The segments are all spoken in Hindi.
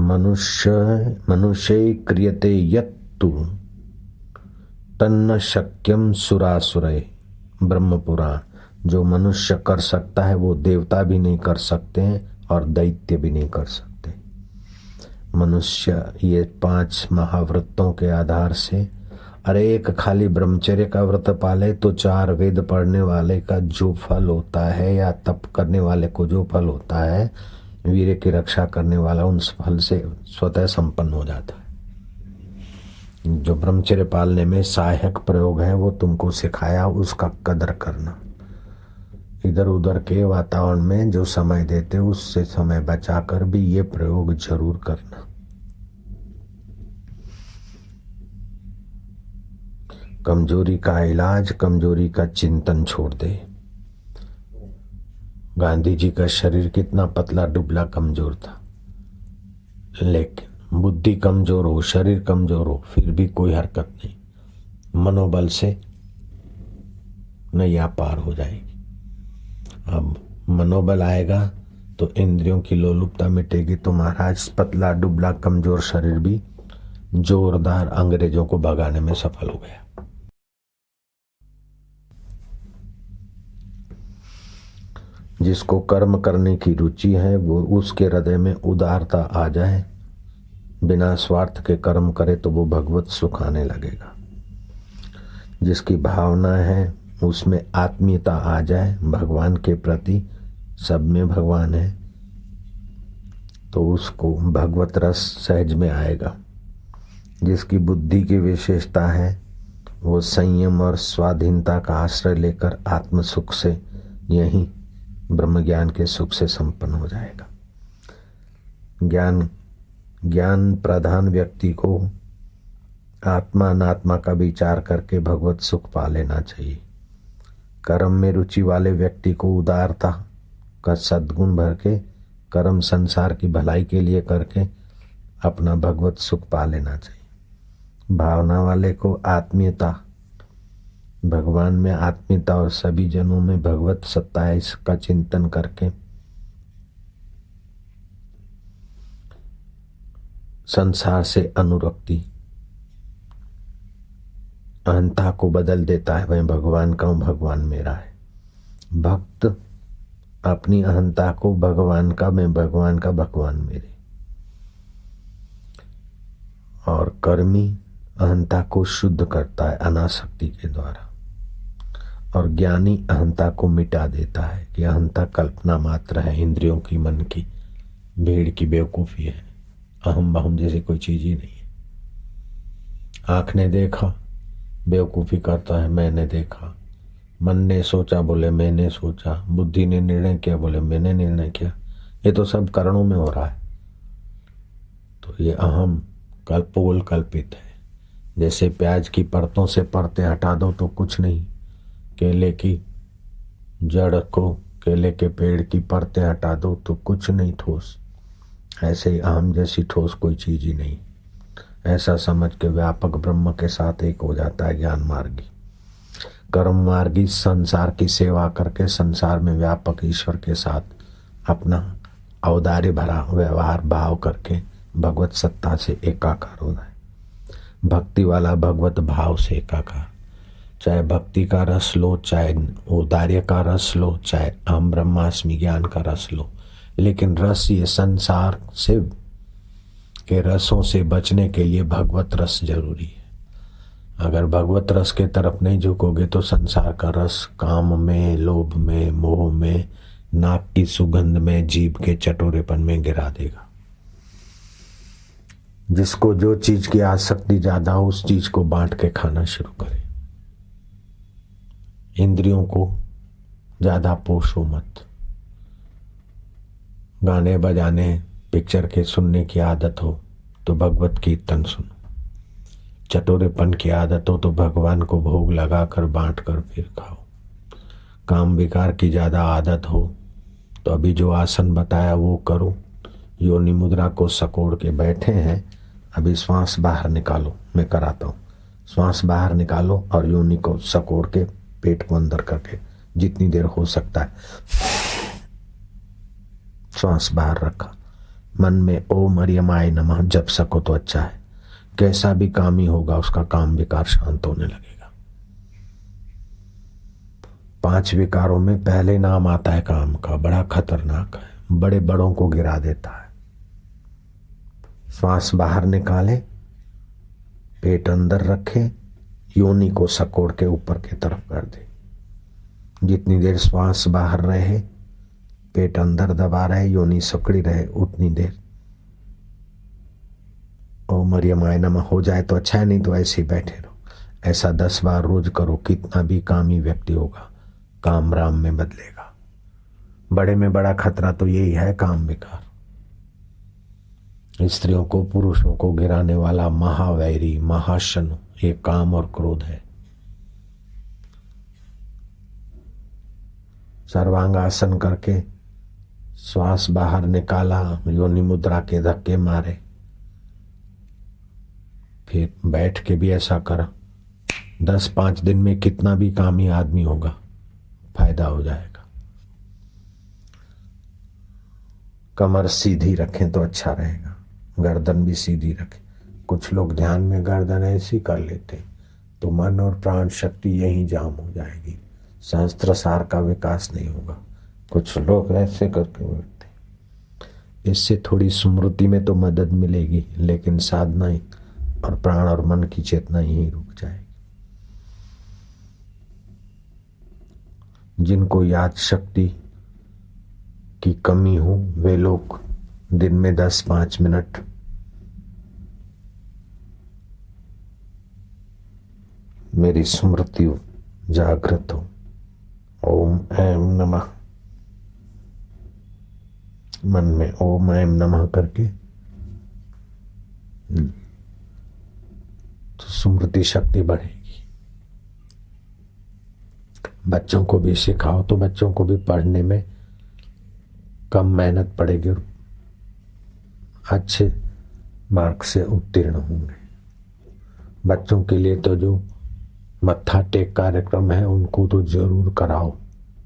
मनुष्य क्रियते यत्तु तन्न शक्यम सुरासुरय। ब्रह्म पुराण। जो मनुष्य कर सकता है वो देवता भी नहीं कर सकते हैं और दैत्य भी नहीं कर सकते। मनुष्य ये 5 महाव्रतों के आधार से, अरे एक खाली ब्रह्मचर्य का व्रत पाले तो 4 वेद पढ़ने वाले का जो फल होता है या तप करने वाले को जो फल होता है, वीर्य की रक्षा करने वाला उन फल से स्वतः संपन्न हो जाता है। जो ब्रह्मचर्य पालने में सहायक प्रयोग है वो तुमको सिखाया, उसका कदर करना। इधर उधर के वातावरण में जो समय देते उससे समय बचाकर भी ये प्रयोग जरूर करना। कमजोरी का इलाज कमजोरी का चिंतन छोड़ दे। गांधी जी का शरीर कितना पतला दुबला कमजोर था, लेकिन बुद्धि कमजोर हो, शरीर कमजोर हो, फिर भी कोई हरकत नहीं। मनोबल से नैया पार हो जाएगी। अब मनोबल आएगा तो इंद्रियों की लोलुपता मिटेगी। तो महाराज पतला दुबला कमजोर शरीर भी जोरदार अंग्रेजों को भगाने में सफल हो गया। जिसको कर्म करने की रुचि है वो उसके हृदय में उदारता आ जाए, बिना स्वार्थ के कर्म करे तो वो भगवत सुख आने लगेगा। जिसकी भावना है उसमें आत्मीयता आ जाए भगवान के प्रति, सब में भगवान है, तो उसको भगवत रस सहज में आएगा। जिसकी बुद्धि की विशेषता है वो संयम और स्वाधीनता का आश्रय लेकर आत्म सुख से, यही ब्रह्म ज्ञान के सुख से संपन्न हो जाएगा। ज्ञान प्रधान व्यक्ति को आत्मा अनात्मा का विचार करके भगवत सुख पा लेना चाहिए। कर्म में रुचि वाले व्यक्ति को उदारता का सद्गुण भर के कर्म संसार की भलाई के लिए करके अपना भगवत सुख पा लेना चाहिए। भावना वाले को आत्मीयता, भगवान में आत्मीयता और सभी जनों में भगवत सत्ता है इसका चिंतन करके संसार से अनुरक्ति अहंता को बदल देता है। मैं भगवान का हूं, भगवान मेरा है। भक्त अपनी अहंता को भगवान का, मैं भगवान का, भगवान मेरे। और कर्मी अहंता को शुद्ध करता है अनासक्ति के द्वारा, और ज्ञानी अहंता को मिटा देता है कि अहंता कल्पना मात्र है, इंद्रियों की, मन की, भीड़ की बेवकूफी है। अहम बहम जैसी कोई चीज ही नहीं है। आंख ने देखा बेवकूफी करता है, मैंने देखा। मन ने सोचा बोले मैंने सोचा। बुद्धि ने निर्णय किया बोले मैंने निर्णय किया। ये तो सब करणों में हो रहा है। तो ये अहम कल्पोल कल्पित है। जैसे प्याज की परतों से परतें हटा दो तो कुछ नहीं, केले की जड़ को, केले के पेड़ की परतें हटा दो तो कुछ नहीं ठोस। ऐसे ही अहम जैसी ठोस कोई चीज ही नहीं। ऐसा समझ के व्यापक ब्रह्म के साथ एक हो जाता है ज्ञान मार्गी। कर्म मार्गी संसार की सेवा करके संसार में व्यापक ईश्वर के साथ अपना औदार्य भरा व्यवहार भाव करके भगवत सत्ता से एकाकार हो जाए। भक्ति वाला भगवत भाव से एकाकार, चाहे भक्ति का रस लो, चाहे औदार्य का रस लो, चाहे अहम ब्रह्मास्मि ज्ञान का रस लो, लेकिन रस ये संसार से के रसों से बचने के लिए भगवत रस जरूरी है। अगर भगवत रस के तरफ नहीं झुकोगे तो संसार का रस काम में, लोभ में, मोह में, नाक की सुगंध में, जीभ के चटोरेपन में गिरा देगा। जिसको जो चीज की आसक्ति ज्यादा हो उस चीज को बांट के खाना शुरू करे। इंद्रियों को ज्यादा पोषो मत। गाने बजाने पिक्चर के सुनने की आदत हो तो भगवत कीर्तन सुनो। चटोरेपन की आदत हो तो भगवान को भोग लगाकर बांट कर फिर खाओ। काम विकार की ज्यादा आदत हो तो अभी जो आसन बताया वो करो। योनि मुद्रा को सकोड़ के बैठे हैं, अभी श्वास बाहर निकालो, मैं कराता हूँ। श्वास बाहर निकालो और योनि को सकोड़ के पेट को अंदर करके जितनी देर हो सकता है श्वास बाहर रखा, मन में ओम हरियमाय नमः जप सको तो अच्छा है। कैसा भी काम ही होगा उसका काम विकार शांत होने लगेगा। 5 विकारों में पहले नाम आता है काम का, बड़ा खतरनाक है, बड़े बड़ों को गिरा देता है। श्वास बाहर निकाले, पेट अंदर रखे, योनि को सकोड़ के ऊपर की तरफ कर दे। जितनी देर श्वास बाहर रहे, पेट अंदर दबा रहे, योनि सकड़ी रहे, उतनी देर ओम हरियमाय नमः हो जाए तो अच्छा है, नहीं तो ऐसे ही बैठे रहो। ऐसा 10 बार रोज करो। कितना भी कामी व्यक्ति होगा काम राम में बदलेगा। बड़े में बड़ा खतरा तो यही है, काम विकार। स्त्रियों को पुरुषों को गिराने वाला महावैरी महाशनु ये काम और क्रोध है। सर्वांगासन करके श्वास बाहर निकाला, योनि मुद्रा के धक्के मारे, फिर बैठ के भी ऐसा करा। 10-5 दिन में कितना भी कामी आदमी होगा फायदा हो जाएगा। कमर सीधी रखें तो अच्छा रहेगा, गर्दन भी सीधी रखें। कुछ लोग ध्यान में गर्दन ऐसी कर लेते तो मन और प्राण शक्ति यहीं जाम हो जाएगी, सहस्त्र सार का विकास नहीं होगा। कुछ लोग ऐसे करके बैठते, इससे थोड़ी स्मृति में तो मदद मिलेगी, लेकिन साधना ही और प्राण और मन की चेतना ही रुक जाएगी। जिनको याद शक्ति की कमी हो वे लोग दिन में 10-5 मिनट मेरी स्मृति जागृत हो, ओम ऐं नमः, मन में ओम ऐं नमः करके तो स्मृति शक्ति बढ़ेगी। बच्चों को भी सिखाओ तो बच्चों को भी पढ़ने में कम मेहनत पड़ेगी और अच्छे मार्क से उत्तीर्ण होंगे। बच्चों के लिए तो जो मत्था टेक कार्यक्रम है उनको तो जरूर कराओ,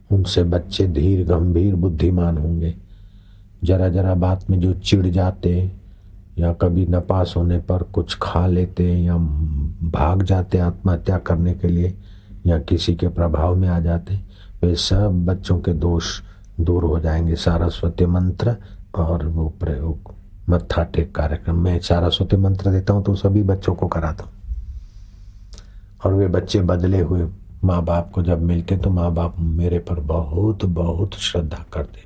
उनसे बच्चे धीर गंभीर बुद्धिमान होंगे। जरा जरा बात में जो चिढ़ जाते या कभी नपास होने पर कुछ खा लेते या भाग जाते आत्महत्या करने के लिए या किसी के प्रभाव में आ जाते, वे सब बच्चों के दोष दूर हो जाएंगे। सारस्वती मंत्र और वो प्रयोग मत्था टेक कार्यक्रम में सारस्वती मंत्र देता हूँ तो सभी बच्चों को कराता हूँ, और वे बच्चे बदले हुए माँ बाप को जब मिलते तो माँ बाप मेरे पर बहुत बहुत श्रद्धा करते,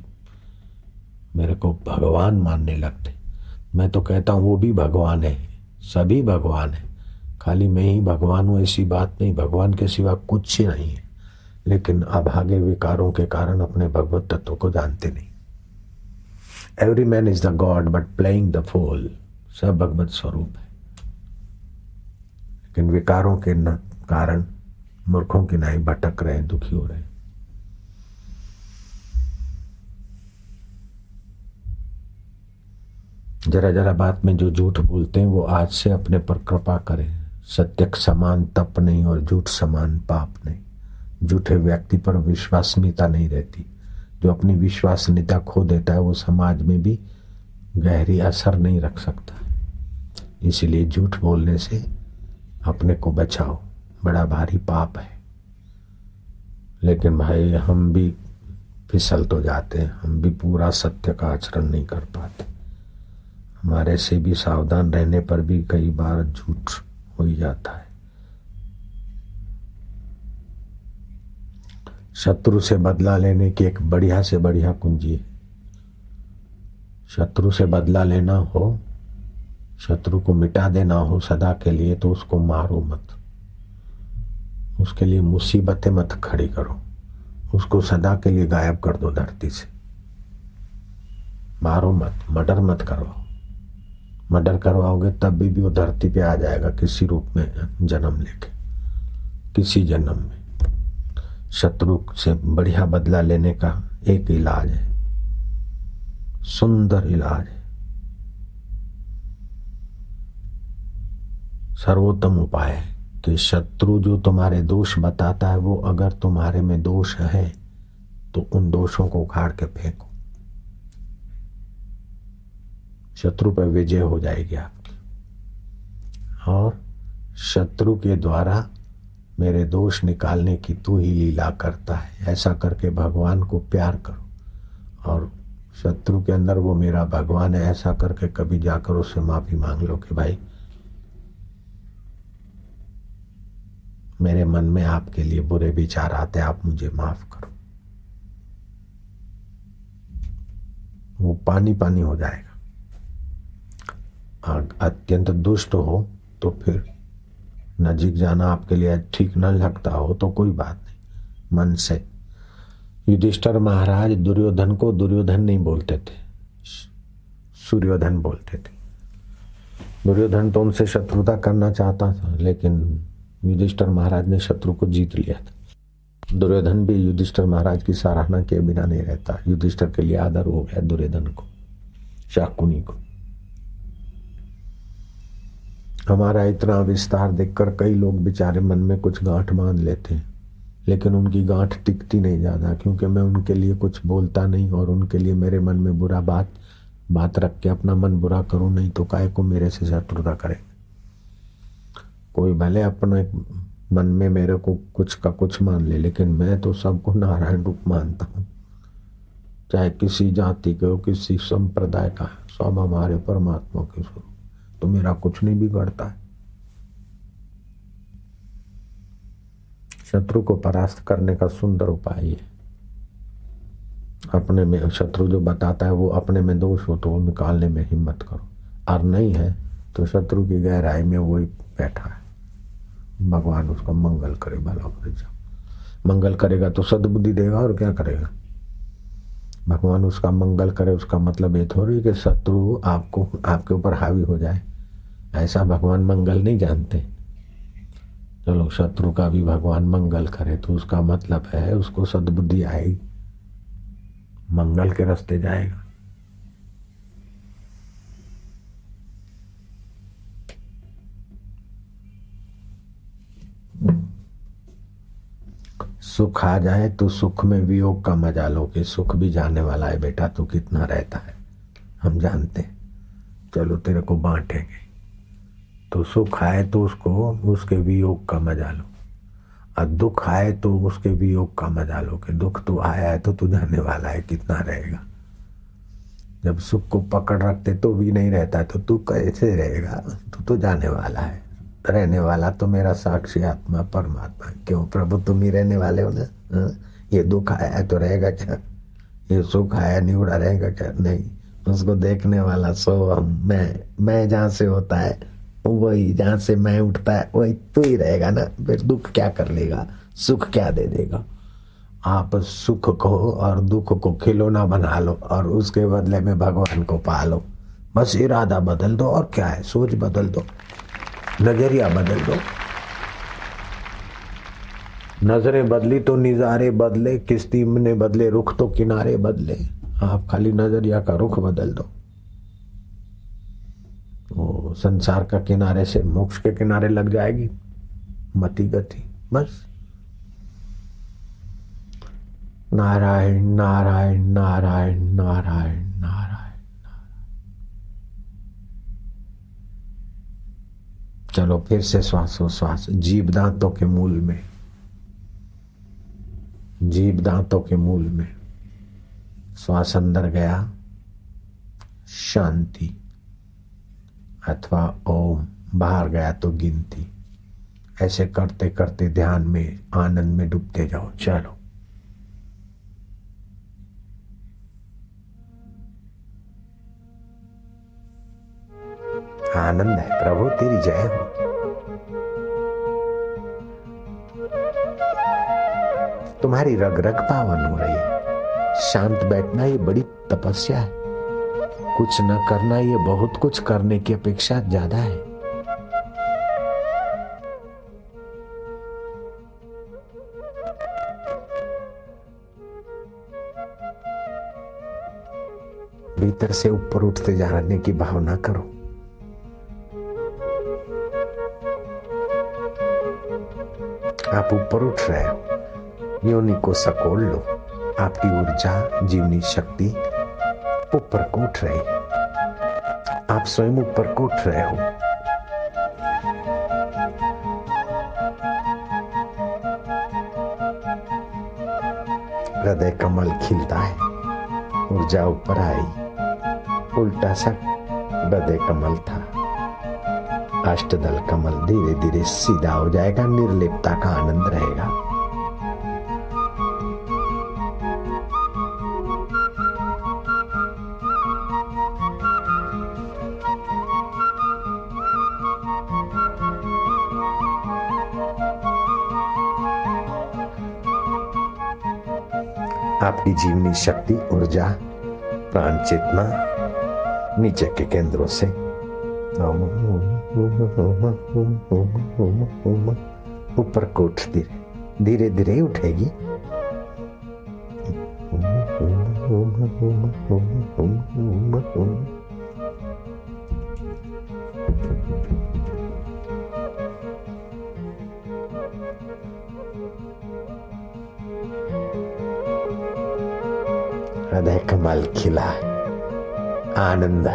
मेरे को भगवान मानने लगते। मैं तो कहता हूँ वो भी भगवान है, सभी भगवान है, खाली मैं ही भगवान हूँ ऐसी बात नहीं। भगवान के सिवा कुछ ही नहीं है, लेकिन अभागे विकारों के कारण अपने भगवत तत्व को जानते नहीं। Every man is the god but playing the fool. सब भगवत स्वरूप है, लेकिन विकारों के कारण मूर्खों की नाई भटक रहे, दुखी हो रहे। जरा जरा बात में जो झूठ बोलते हैं वो आज से अपने पर कृपा करें। सत्य समान तप नहीं और झूठ समान पाप नहीं। झूठे व्यक्ति पर विश्वसनीयता नहीं रहती। जो अपनी विश्वसनीयता खो देता है वो समाज में भी गहरी असर नहीं रख सकता। इसीलिए झूठ बोलने से अपने को बचाओ, बड़ा भारी पाप है। लेकिन भाई हम भी फिसल तो जाते हैं, हम भी पूरा सत्य का आचरण नहीं कर पाते। हमारे से भी सावधान रहने पर भी कई बार झूठ हो ही जाता है। शत्रु से बदला लेने की एक बढ़िया से बढ़िया कुंजी है। शत्रु से बदला लेना हो, शत्रु को मिटा देना हो सदा के लिए, तो उसको मारो मत, उसके लिए मुसीबतें मत खड़ी करो, उसको सदा के लिए गायब कर दो धरती से। मारो मत, मर्डर मत करवाओ। मर्डर करवाओगे तब भी वो धरती पे आ जाएगा किसी रूप में जन्म लेके, किसी जन्म में। शत्रु से बढ़िया बदला लेने का एक इलाज है, सुंदर इलाज है, सर्वोत्तम उपाय है कि शत्रु जो तुम्हारे दोष बताता है वो अगर तुम्हारे में दोष है तो उन दोषों को उखाड़ के फेंको। शत्रु पर विजय हो जाएगी आपकी। और शत्रु के द्वारा मेरे दोष निकालने की तू ही लीला करता है, ऐसा करके भगवान को प्यार करो। और शत्रु के अंदर वो मेरा भगवान है, ऐसा करके कभी जाकर उससे माफी मांग लो कि भाई मेरे मन में आपके लिए बुरे विचार आते, आप मुझे माफ करो। वो पानी पानी हो जाएगा। अत्यंत दुष्ट हो तो फिर नजीक जाना आपके लिए ठीक न लगता हो तो कोई बात नहीं, मन से। युधिष्ठिर महाराज दुर्योधन को दुर्योधन नहीं बोलते थे, सूर्योधन बोलते थे। दुर्योधन तो उनसे शत्रुता करना चाहता था, लेकिन युधिष्ठिर महाराज ने शत्रु को जीत लिया था। दुर्योधन भी युधिष्ठिर महाराज की सराहना के बिना नहीं रहता। युधिष्ठिर के लिए आदर हो गया दुर्योधन को, शाकुनी को। हमारा इतना विस्तार देखकर कई लोग बेचारे मन में कुछ गांठ बांध लेते हैं, लेकिन उनकी गांठ टिकती नहीं ज्यादा, क्योंकि मैं उनके लिए कुछ बोलता नहीं और उनके लिए मेरे मन में बुरा बात रख के अपना मन बुरा करूं नहीं तो काहे को मेरे से शत्रुता करे। कोई भले अपने मन में मेरे को कुछ का कुछ मान ले, लेकिन मैं तो सबको नारायण रूप मानता हूं, चाहे किसी जाति के हो, किसी संप्रदाय का, सब हमारे परमात्मा के स्वरूप, तो मेरा कुछ नहीं बिगड़ता है। शत्रु को परास्त करने का सुंदर उपाय है। अपने में शत्रु जो बताता है वो अपने में दोष हो तो वो निकालने में हिम्मत करो, और नहीं है तो शत्रु की गहराई में वही बैठा है। भगवान उसका मंगल करे, भला करे। मंगल करेगा तो सद्बुद्धि देगा, और क्या करेगा। भगवान उसका मंगल करे, उसका मतलब ये थोड़ी कि शत्रु आपको आपके ऊपर हावी हो जाए, ऐसा भगवान मंगल नहीं जानते। चलो शत्रु का भी भगवान मंगल करे तो उसका मतलब है उसको सद्बुद्धि आएगी, मंगल के रास्ते जाएगा। सुख आ जाए तो सुख में वियोग का मजा लो कि सुख भी जाने वाला है बेटा, तू कितना रहता है हम जानते, चलो तेरे को बांटेंगे। तो सुख आए तो उसको उसके वियोग का मजा लो, और दुख आए तो उसके वियोग का मजा लो कि दुख तो आया है तो तू जाने वाला है, कितना रहेगा। जब सुख को पकड़ रखते तो भी नहीं रहता तो तू कैसे रहेगा, तू तो जाने वाला है। रहने वाला तो मेरा साक्षी आत्मा परमात्मा। क्यों प्रभु तुम ही रहने वाले हो ना। ये दुख आया है तो रहेगा क्या, ये सुख आया निउड़ा रहेगा क्या, नहीं। उसको देखने वाला सो हम, मैं जहाँ से होता है वही, जहाँ से मैं उठता है वही तू ही रहेगा ना। फिर दुख क्या कर लेगा, सुख क्या दे देगा। आप सुख को और दुख को खिलौना बना लो और उसके बदले में भगवान को पालो। बस इरादा बदल दो, और क्या है, सोच बदल दो, नजरिया बदल दो। नजरें बदली तो निजारे बदले, किश्ती ने बदले रुख तो किनारे बदले। आप खाली नजरिया का रुख बदल दो, वो संसार का किनारे से मोक्ष के किनारे लग जाएगी मति गति। बस नारायण नारायण नारायण नारायण नारायण। चलो फिर से श्वासोश्वास, जीभ दांतों के मूल में, जीभ दांतों के मूल में श्वास अंदर गया, शांति, अथवा ओम, बाहर गया तो गिनती। ऐसे करते करते ध्यान में आनंद में डूबते जाओ। चलो आनंद है, प्रभु तेरी जय हो। तुम्हारी रग रग पावन हो रही है। शांत बैठना ये बड़ी तपस्या है, कुछ न करना ये बहुत कुछ करने की अपेक्षा ज्यादा है। भीतर से ऊपर उठते जाने की भावना करो। आप ऊपर उठ रहे हो, योनि को सकोड़ लो। आपकी ऊर्जा, जीवनी शक्ति ऊपर को उठ रही है। आप स्वयं ऊपर को उठ रहे हो। हृदय कमल खिलता है, ऊर्जा ऊपर आई, उल्टा सा हृदय कमल था। अष्टदल कमल धीरे धीरे सीधा हो जाएगा, निर्लिप्तता का आनंद रहेगा। आपकी जीवनी शक्ति, ऊर्जा, प्राण चेतना नीचे के केंद्रों से ऊपर को उठती रहे, धीरे धीरे उठेगी। हृदय कमल खिला, आनंद,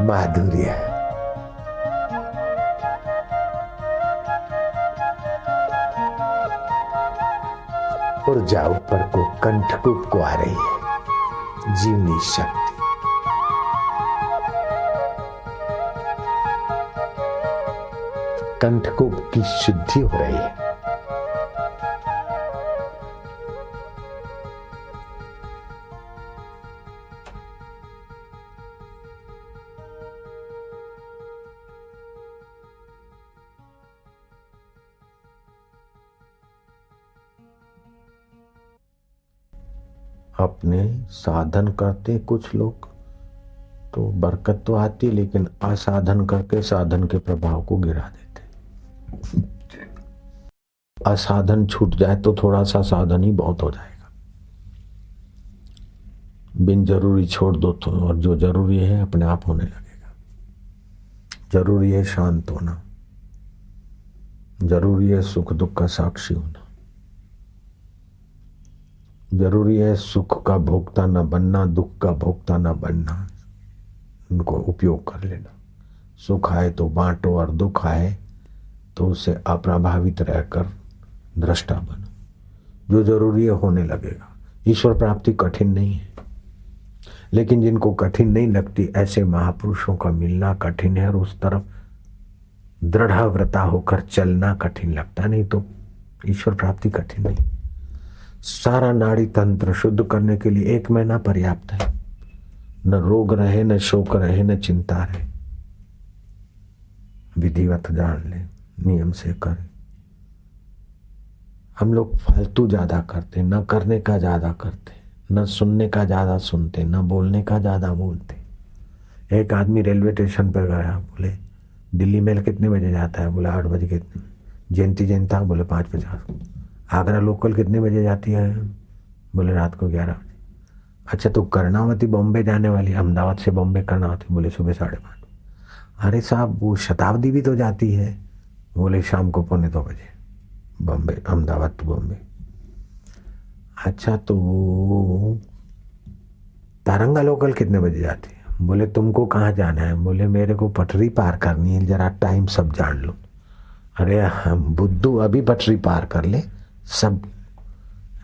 माधुर्य, ऊर्जा ऊपर को कंठकूप को आ रही है, जीवनी शक्ति। कंठकूप की शुद्धि हो रही है। अपने साधन करते कुछ लोग तो बरकत तो आती, लेकिन असाधन करके साधन के प्रभाव को गिरा देते। असाधन छूट जाए तो थोड़ा सा साधन ही बहुत हो जाएगा। बिन जरूरी छोड़ दो तो, और जो जरूरी है अपने आप होने लगेगा। जरूरी है शांत होना, जरूरी है सुख दुख का साक्षी होना, जरूरी है सुख का भोक्ता न बनना, दुख का भोक्ता न बनना। उनको उपयोग कर लेना। सुख आए तो बांटो और दुख आए तो उससे अप्रभावित रहकर दृष्टा बनो। जो जरूरी है होने लगेगा। ईश्वर प्राप्ति कठिन नहीं है, लेकिन जिनको कठिन नहीं लगती ऐसे महापुरुषों का मिलना कठिन है, और उस तरफ दृढ़व्रता होकर चलना कठिन लगता। नहीं तो ईश्वर प्राप्ति कठिन नहीं। सारा नाड़ी तंत्र शुद्ध करने के लिए 1 महीना पर्याप्त है। न रोग रहे, न शोक रहे, न चिंता रहे। विधिवत जान ले, नियम से करे। हम लोग फालतू ज्यादा करते, न करने का ज्यादा करते, न सुनने का ज्यादा सुनते, न बोलने का ज्यादा बोलते। एक आदमी रेलवे स्टेशन पर गया, बोले दिल्ली मेल कितने बजे जाता है? बोले 8 बजे। कितने? जयंती जयंता? बोले 5:50। आगरा लोकल कितने बजे जाती है? बोले रात को 11 बजे। अच्छा, तो कर्णावती बॉम्बे जाने वाली, अहमदाबाद से बॉम्बे कर्णावती? बोले सुबह 5:30। अरे साहब, वो शताब्दी भी तो जाती है। बोले शाम को 1:45 बजे, बॉम्बे, अहमदाबाद टू बॉम्बे। अच्छा, तो तारंगा लोकल कितने बजे जाती है? बोले तुमको कहाँ जाना है? बोले मेरे को पटरी पार करनी है, जरा टाइम सब जान लो। अरे हम बुद्धू, अभी पटरी पार कर ले, सब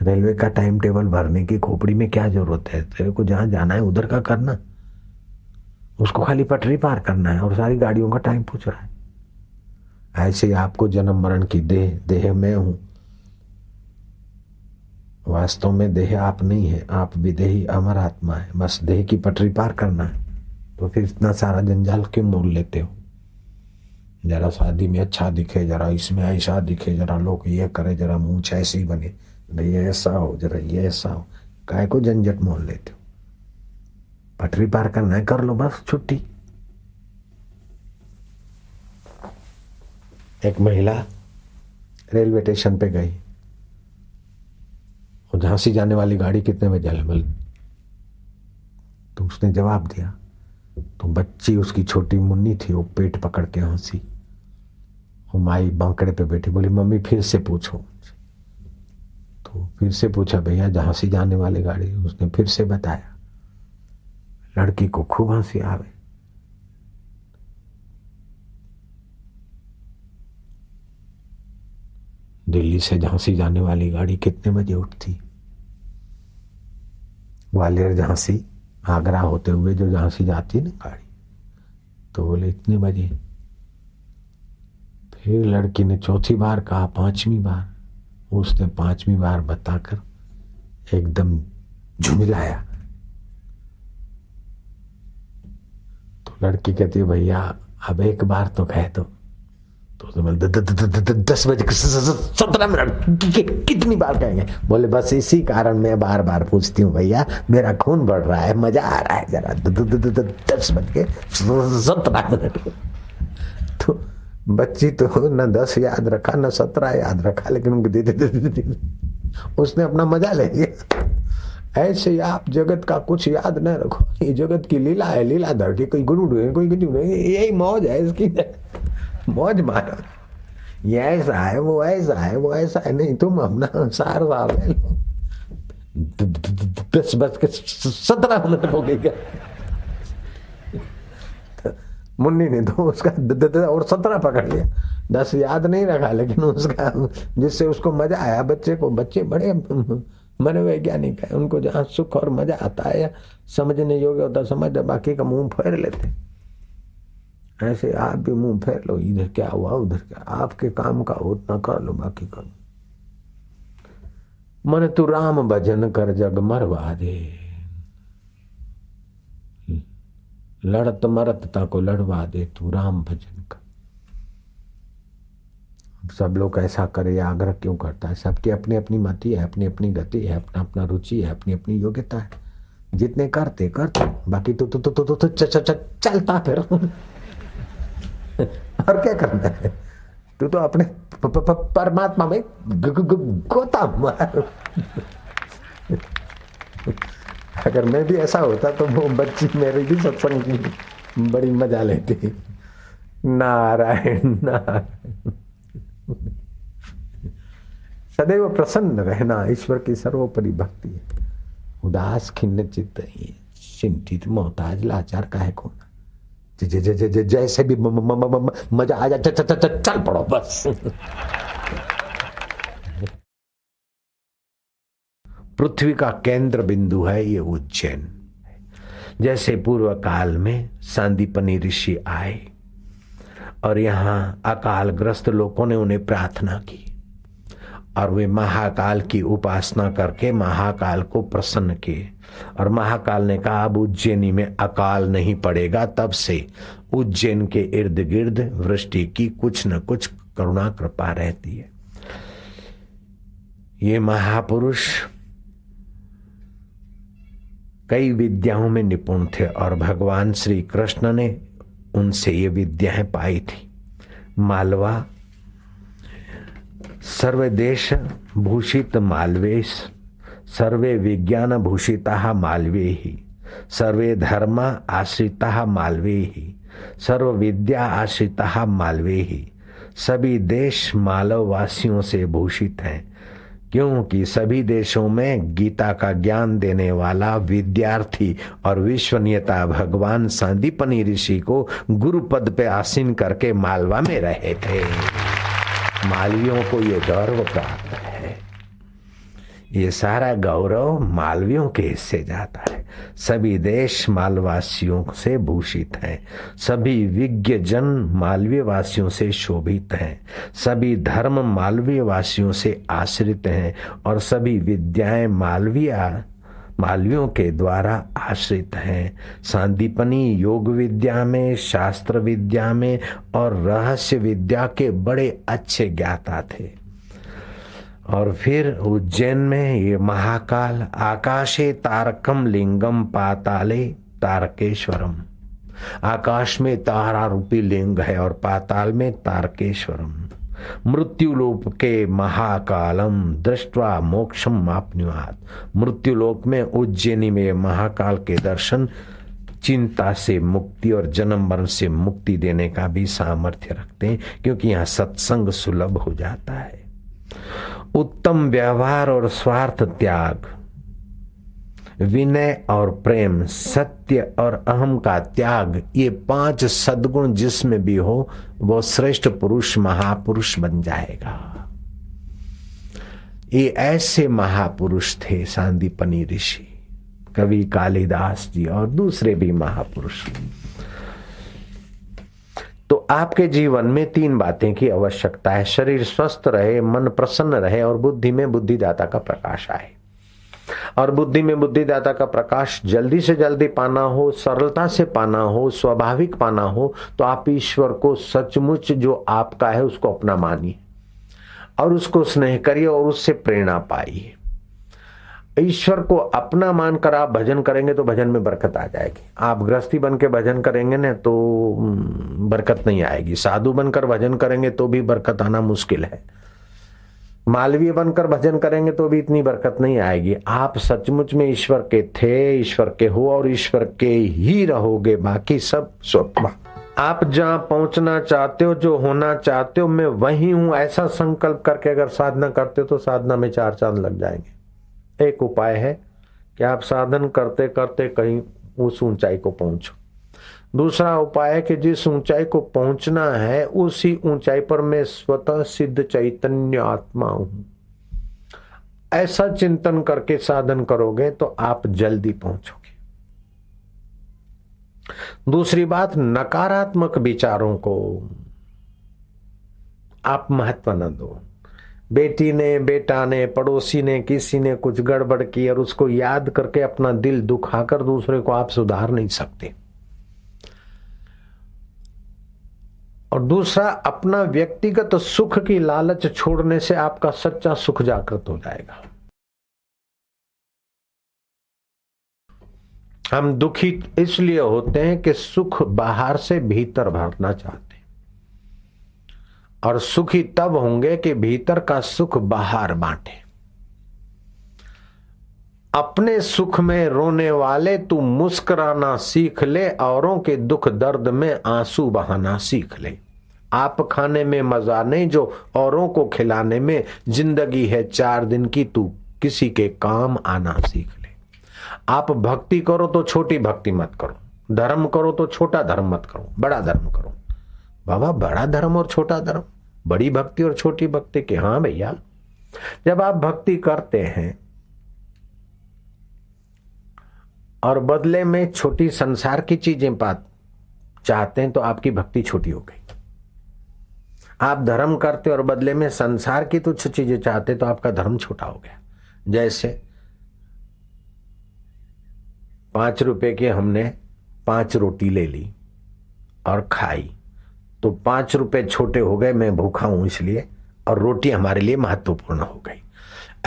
रेलवे का टाइम टेबल भरने की खोपड़ी में क्या जरूरत है? तेरे को जहां जाना है उधर का करना, उसको खाली पटरी पार करना है, और सारी गाड़ियों का टाइम पूछ रहा है। ऐसे ही आपको जन्म मरण की देह मैं हूं। वास्तव में देह आप नहीं है, आप विदेही अमर आत्मा है। बस देह की पटरी पार करना है। तो फिर इतना सारा जंजाल क्यों मोल लेते हो? जरा शादी में अच्छा दिखे, जरा इसमें ऐसा दिखे, जरा लोग ये करे, जरा मूंछ ऐसी बने, ये ऐसा हो, जरा ये ऐसा हो। काय को झंझट मोल लेते हो? पटरी पार करना है, कर लो, बस छुट्टी। एक महिला रेलवे स्टेशन पे गई, और झांसी जाने वाली गाड़ी कितने बजे है? तो उसने जवाब दिया। तो बच्ची उसकी छोटी मुन्नी थी, वो पेट पकड़ के हंसी। वो माई बांकड़े पे बैठी, बोली मम्मी फिर से पूछो। तो फिर से पूछा, भैया झांसी जाने वाली गाड़ी? उसने फिर से बताया। लड़की को खूब हंसी आवे। दिल्ली से झांसी जाने वाली गाड़ी कितने बजे उठती? ग्वालियर झांसी आगरा होते हुए जो झांसी जाती है ना गाड़ी, तो बोले इतने बजे। फिर लड़की ने चौथी बार कहा, पांचवी बार। उसने पांचवी बार बताकर एकदम झुमिलाया। तो लड़की कहती है भैया अब एक बार तो कह दो। तो 10:17 कितनी बार कहेंगे? बोले बस इसी कारण मैं बार बार पूछती हूँ भैया, मेरा खून बढ़ रहा है, मजा आ रहा है जरा। 10:17। तो बच्ची तो न 10 याद रखा न 17 याद रखा, लेकिन उनको दे उसने अपना मजा ले लिया। ऐसे आप जगत का कुछ याद न रखो, ये जगत की लीला है, लीलाधर की कोई गुरु कोई नहीं, यही मौज है इसकी, मौज मारो। ये ऐसा है, वो ऐसा है, वो ऐसा है, नहीं तुम अपना सार सार ले लो। 10:17 हो गई क्या? मुन्नी ने तो उसका और 17 पकड़ लिया। 10 याद नहीं रखा, लेकिन उसका जिससे उसको मजा आया। बच्चे को, बच्चे बड़े मनोवैज्ञानिक है, उनको जहाँ सुख और मजा आता है या समझने योग्य होता समझ, बाकी का मुंह फेर लेते। ऐसे आप भी मुंह फेर लो, इधर क्या हुआ उधर क्या, आपके काम का उतना कर लो, बाकी का मन तू राम भजन कर जग मरवा दे, लड़त मरत ता को लड़वा दे, तू राम भजन कर। सब लोग ऐसा करे, आग्रह क्यों करता है? सबकी अपनी अपनी मति है, अपनी अपनी गति है, अपना अपना रुचि है, अपनी अपनी योग्यता है। जितने करते करते, बाकी तो चलता फिर। और क्या करना है? तू तो अपने परमात्मा में गोता मार। अगर मैं भी ऐसा होता तो वो बच्ची मेरी भी सत्संग की बड़ी मजा लेती। नारायण नारायण। सदैव प्रसन्न रहना ईश्वर की सर्वोपरि भक्ति है। उदास खिन्न चित्त चिंतित मोहताज लाचार काहे को? जैसे भी मजा आ जाए चल पड़ो बस। पृथ्वी का केंद्र बिंदु है ये उज्जैन। जैसे पूर्व काल में सांदीपनी ऋषि आए और यहाँ अकालग्रस्त लोगों ने उन्हें प्रार्थना की और वे महाकाल की उपासना करके महाकाल को प्रसन्न किए। और महाकाल ने कहा अब उज्जैनी में अकाल नहीं पड़ेगा। तब से उज्जैन के इर्द गिर्द वृष्टि की कुछ न कुछ करुणा कृपा रहती है। ये महापुरुष कई विद्याओं में निपुण थे और भगवान श्री कृष्ण ने उनसे ये विद्याएं पाई थी। मालवा सर्वे देश भूषित मालवेश, सर्वे विज्ञान भूषिता मालवे ही, सर्वे धर्म आश्रिता मालवे ही, सर्व विद्या आश्रिता मालवे ही। सभी देश मालववासियों से भूषित हैं, क्योंकि सभी देशों में गीता का ज्ञान देने वाला विद्यार्थी और विश्वनीयता भगवान सांदीपनी ऋषि को गुरु पद पे आसीन करके मालवा में रहे थे। मालवियों को ये गौरव प्राप्त है। ये सारा गौरव मालवियों के हिस्से जाता है। सभी देश मालवासियों से भूषित हैं, सभी विज्ञ जन मालवीय वासियों से शोभित हैं, सभी धर्म मालवीय वासियों से आश्रित हैं और सभी विद्याएं मालवियों के द्वारा आश्रित हैं। सांदीपनी योग विद्या में, शास्त्र विद्या में और रहस्य विद्या के बड़े अच्छे ज्ञाता थे। और फिर उज्जैन में ये महाकाल, आकाशे तारकम लिंगम पाताले तारकेश्वरम। आकाश में तारा रूपी लिंग है और पाताल में तारकेश्वरम। मृत्युलोक के महाकालम दृष्ट्वा मोक्षम आपनुयात। मृत्युलोक में उज्जैनी में महाकाल के दर्शन चिंता से मुक्ति और जन्म मरण से मुक्ति देने का भी सामर्थ्य रखते हैं, क्योंकि यहाँ सत्संग सुलभ हो जाता है। उत्तम व्यवहार और स्वार्थ त्याग, विनय और प्रेम, सत्य और अहम का त्याग, ये 5 सद्गुण जिसमें भी हो वो श्रेष्ठ पुरुष महापुरुष बन जाएगा। ये ऐसे महापुरुष थे सांदीपनी ऋषि, कवि कालिदास जी और दूसरे भी महापुरुष। तो आपके जीवन में 3 बातें की आवश्यकता है। शरीर स्वस्थ रहे, मन प्रसन्न रहे और बुद्धि में बुद्धिदाता का प्रकाश आए। और बुद्धि में बुद्धिदाता का प्रकाश जल्दी से जल्दी पाना हो, सरलता से पाना हो, स्वाभाविक पाना हो, तो आप ईश्वर को सचमुच जो आपका है उसको अपना मानिए और उसको स्नेह करिए और उससे प्रेरणा पाइए। ईश्वर को अपना मानकर आप भजन करेंगे तो भजन में बरकत आ जाएगी। आप गृहस्थी बन के भजन करेंगे ना तो बरकत नहीं आएगी। साधु बनकर भजन करेंगे तो भी बरकत आना मुश्किल है। मालवीय बनकर भजन करेंगे तो भी इतनी बरकत नहीं आएगी। आप सचमुच में ईश्वर के थे, ईश्वर के हो और ईश्वर के ही रहोगे, बाकी सब स्वप्न। आप जहां पहुंचना चाहते हो, जो होना चाहते हो, मैं वही हूं, ऐसा संकल्प करके अगर साधना करते हो तो साधना में 4 चांद लग जाएंगे। एक उपाय है कि आप साधन करते करते कहीं उस ऊंचाई को पहुंचो। दूसरा उपाय है कि जिस ऊंचाई को पहुंचना है उसी ऊंचाई पर मैं स्वतः सिद्ध चैतन्य आत्मा हूं, ऐसा चिंतन करके साधन करोगे तो आप जल्दी पहुंचोगे। दूसरी बात, नकारात्मक विचारों को आप महत्व न दो। बेटी ने, बेटा ने, पड़ोसी ने, किसी ने कुछ गड़बड़ की और उसको याद करके अपना दिल दुखाकर दूसरे को आप सुधार नहीं सकते। और दूसरा, अपना व्यक्तिगत सुख की लालच छोड़ने से आपका सच्चा सुख जागृत हो जाएगा। हम दुखी इसलिए होते हैं कि सुख बाहर से भीतर भरना चाहते हैं, और सुखी तब होंगे कि भीतर का सुख बाहर बांटे। अपने सुख में रोने वाले तू मुस्कुराना सीख ले, औरों के दुख दर्द में आंसू बहाना सीख ले। आप खाने में मजा नहीं जो औरों को खिलाने में, जिंदगी है 4 दिन की, तू किसी के काम आना सीख ले। आप भक्ति करो तो छोटी भक्ति मत करो, धर्म करो तो छोटा धर्म मत करो, बड़ा धर्म करो। बाबा, बड़ा धर्म और छोटा धर्म, बड़ी भक्ति और छोटी भक्ति के? हाँ भैया, जब आप भक्ति करते हैं और बदले में छोटी संसार की चीजें चाहते हैं तो आपकी भक्ति छोटी हो गई। आप धर्म करते और बदले में संसार की तुच्छ चीजें चाहते तो आपका धर्म छोटा हो गया। जैसे 5 रुपए की हमने 5 रोटी ले ली और खाई तो 5 रुपए छोटे हो गए, मैं भूखा हूं इसलिए, और रोटी हमारे लिए महत्वपूर्ण हो गई।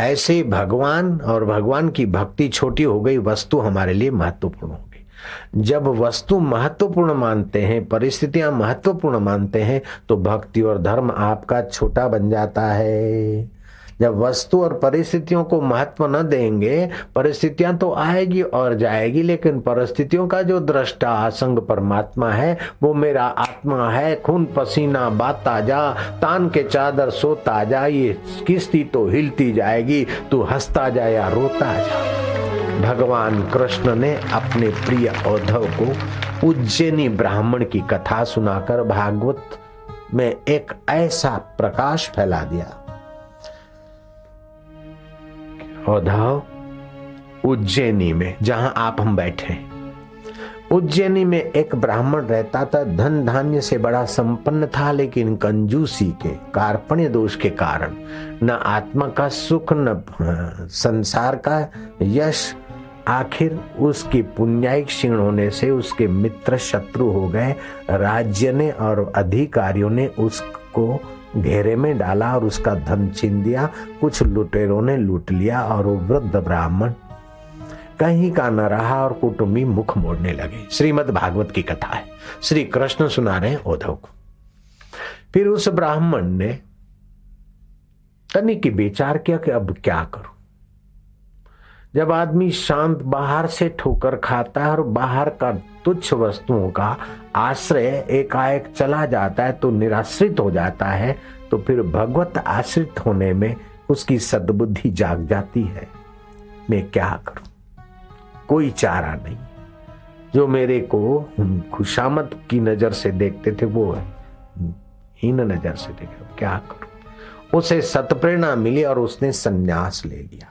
ऐसे ही भगवान और भगवान की भक्ति छोटी हो गई, वस्तु हमारे लिए महत्वपूर्ण हो गई। जब वस्तु महत्वपूर्ण मानते हैं, परिस्थितियां महत्वपूर्ण मानते हैं, तो भक्ति और धर्म आपका छोटा बन जाता है। जब वस्तु और परिस्थितियों को महत्व न देंगे, परिस्थितियां तो आएगी और जाएगी, लेकिन परिस्थितियों का जो दृष्टा असंग परमात्मा है वो मेरा आत्मा है। खून पसीना बाता जा, तान के चादर सोता जा, ये किस्ती तो हिलती जाएगी, तू हंसता जा या रोता जा। भगवान कृष्ण ने अपने प्रिय औद्धव को उज्जैनी ब्राह्मण की कथा सुनाकर भागवत में एक ऐसा प्रकाश फैला दिया। औद्धव, उज्जैनी में जहां आप हम बैठे, उज्जैनी में एक ब्राह्मण रहता था। धन धान्य से बड़ा संपन्न था, लेकिन कंजूसी के कार्पण्य दोष के कारण न आत्मा का सुख न संसार का यश। आखिर उसकी पुण्याई क्षीण होने से उसके मित्र शत्रु हो गए। राज्य ने और अधिकारियों ने उसको घेरे में डाला और उसका धन छीन दिया। कुछ लुटेरों ने लूट लिया और वो वृद्ध ब्राह्मण कहीं का न रहा और कुटुंबी मुख मोड़ने लगे। श्रीमद् भागवत की कथा है, श्री कृष्ण सुना रहे हैं औद्धव को। फिर उस ब्राह्मण ने तनिक विचार किया कि अब क्या करूं। जब आदमी शांत बाहर से ठोकर खाता है और बाहर का तुच्छ वस्तुओं का आश्रय एकाएक चला जाता है तो निराश्रित हो जाता है, तो फिर भगवत आश्रित होने में उसकी सद्बुद्धि जाग जाती है। मैं क्या करूं? कोई चारा नहीं। जो मेरे को खुशामद की नजर से देखते थे वो हीन नजर से देखे, क्या करूं। उसे सतप्रेरणा मिली और उसने संन्यास ले लिया।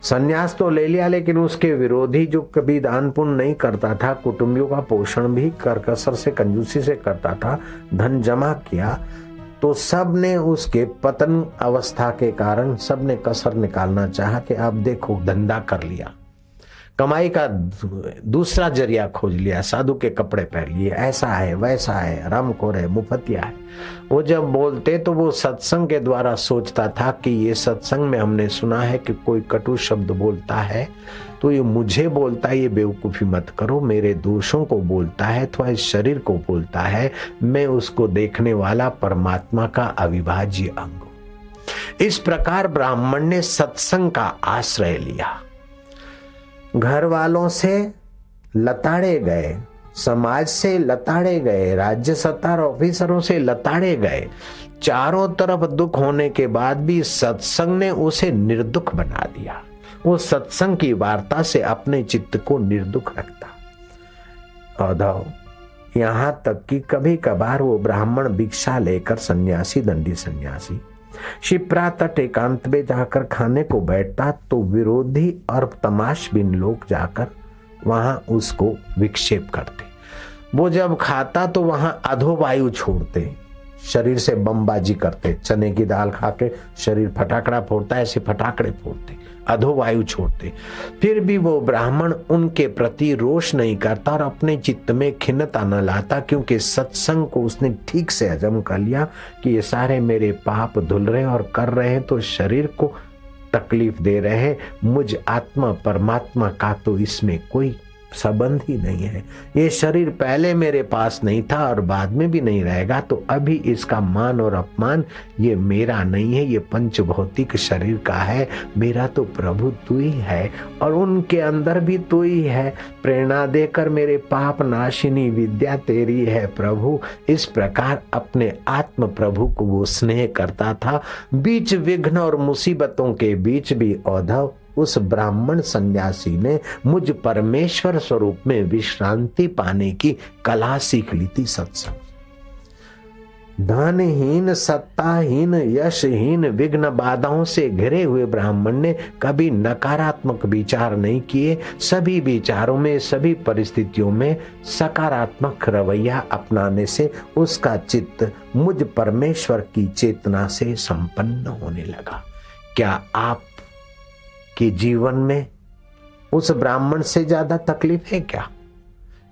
संन्यास तो ले लिया, लेकिन उसके विरोधी जो कभी दान पुण्य नहीं करता था, कुटुंबियों का पोषण भी करकसर से कंजूसी से करता था, धन जमा किया, तो सब ने उसके पतन अवस्था के कारण सब ने कसर निकालना चाहा कि अब देखो धंधा कर लिया, कमाई का दूसरा जरिया खोज लिया, साधु के कपड़े पहन लिए, ऐसा है वैसा है, रामखोर है, मुफतिया है। वो जब बोलते तो वो सत्संग के द्वारा सोचता था कि ये सत्संग में हमने सुना है कि कोई कटु शब्द बोलता है तो ये मुझे बोलता है, ये बेवकूफी मत करो, मेरे दोषों को बोलता है अथवा इस शरीर को बोलता है, मैं उसको देखने वाला परमात्मा का अविभाज्य अंग हूं। इस प्रकार ब्राह्मण ने सत्संग का आश्रय लिया। घर वालों से लताड़े गए, समाज से लताड़े गए, राज्य सत्ता ऑफिसरों से लताड़े गए, चारों तरफ दुख होने के बाद भी सत्संग ने उसे निर्दुख बना दिया। वो सत्संग की वार्ता से अपने चित्त को निर्दुख रखता। औधव यहां तक कि कभी कभार वो ब्राह्मण भिक्षा लेकर सन्यासी, दंडी सन्यासी शिप्रा तट एकांत में जाकर खाने को बैठता तो विरोधी और तमाशबीन लोग जाकर वहां उसको विक्षेप करते। वो जब खाता तो वहां अधोवायु छोड़ते, शरीर से बमबाजी करते, चने की दाल खा के शरीर फटाकड़ा फोड़ता ऐसे फटाकड़े फोड़ते, अधोवायु छोड़ते। फिर भी वो ब्राह्मण उनके प्रति रोष नहीं करता और अपने चित्त में खिन्नता न लाता, क्योंकि सत्संग को उसने ठीक से हजम कर लिया कि ये सारे मेरे पाप धुल रहे और कर रहे हैं तो शरीर को तकलीफ दे रहे हैं, मुझ आत्मा परमात्मा का तो इसमें कोई संबंध ही नहीं है। ये शरीर पहले मेरे पास नहीं था और बाद में भी नहीं रहेगा, तो अभी इसका मान और अपमान ये मेरा नहीं है, ये पंच भौतिक शरीर का है। मेरा तो प्रभु तू ही है और उनके अंदर भी तू ही है। प्रेरणा देकर मेरे पाप नाशिनी विद्या तेरी है प्रभु। इस प्रकार अपने आत्म प्रभु को वो स्नेह करता था। बीच विघ्न और मुसीबतों के बीच भी औधव उस ब्राह्मण सन्यासी ने मुझ परमेश्वर स्वरूप में विश्रांति पाने की कला सीख ली थी। सत्संग धनहीन, सत्ताहीन, यशहीन, विघ्न बाधाओं से घिरे हुए ब्राह्मण ने कभी नकारात्मक विचार नहीं किए। सभी विचारों में, सभी परिस्थितियों में सकारात्मक रवैया अपनाने से उसका चित्त मुझ परमेश्वर की चेतना से संपन्न होने लगा। क्या आप कि जीवन में उस ब्राह्मण से ज्यादा तकलीफ है क्या?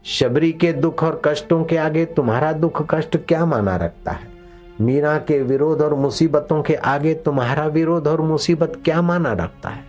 शबरी के दुख और कष्टों के आगे तुम्हारा दुख कष्ट क्या माना रखता है? मीरा के विरोध और मुसीबतों के आगे तुम्हारा विरोध और मुसीबत क्या माना रखता है?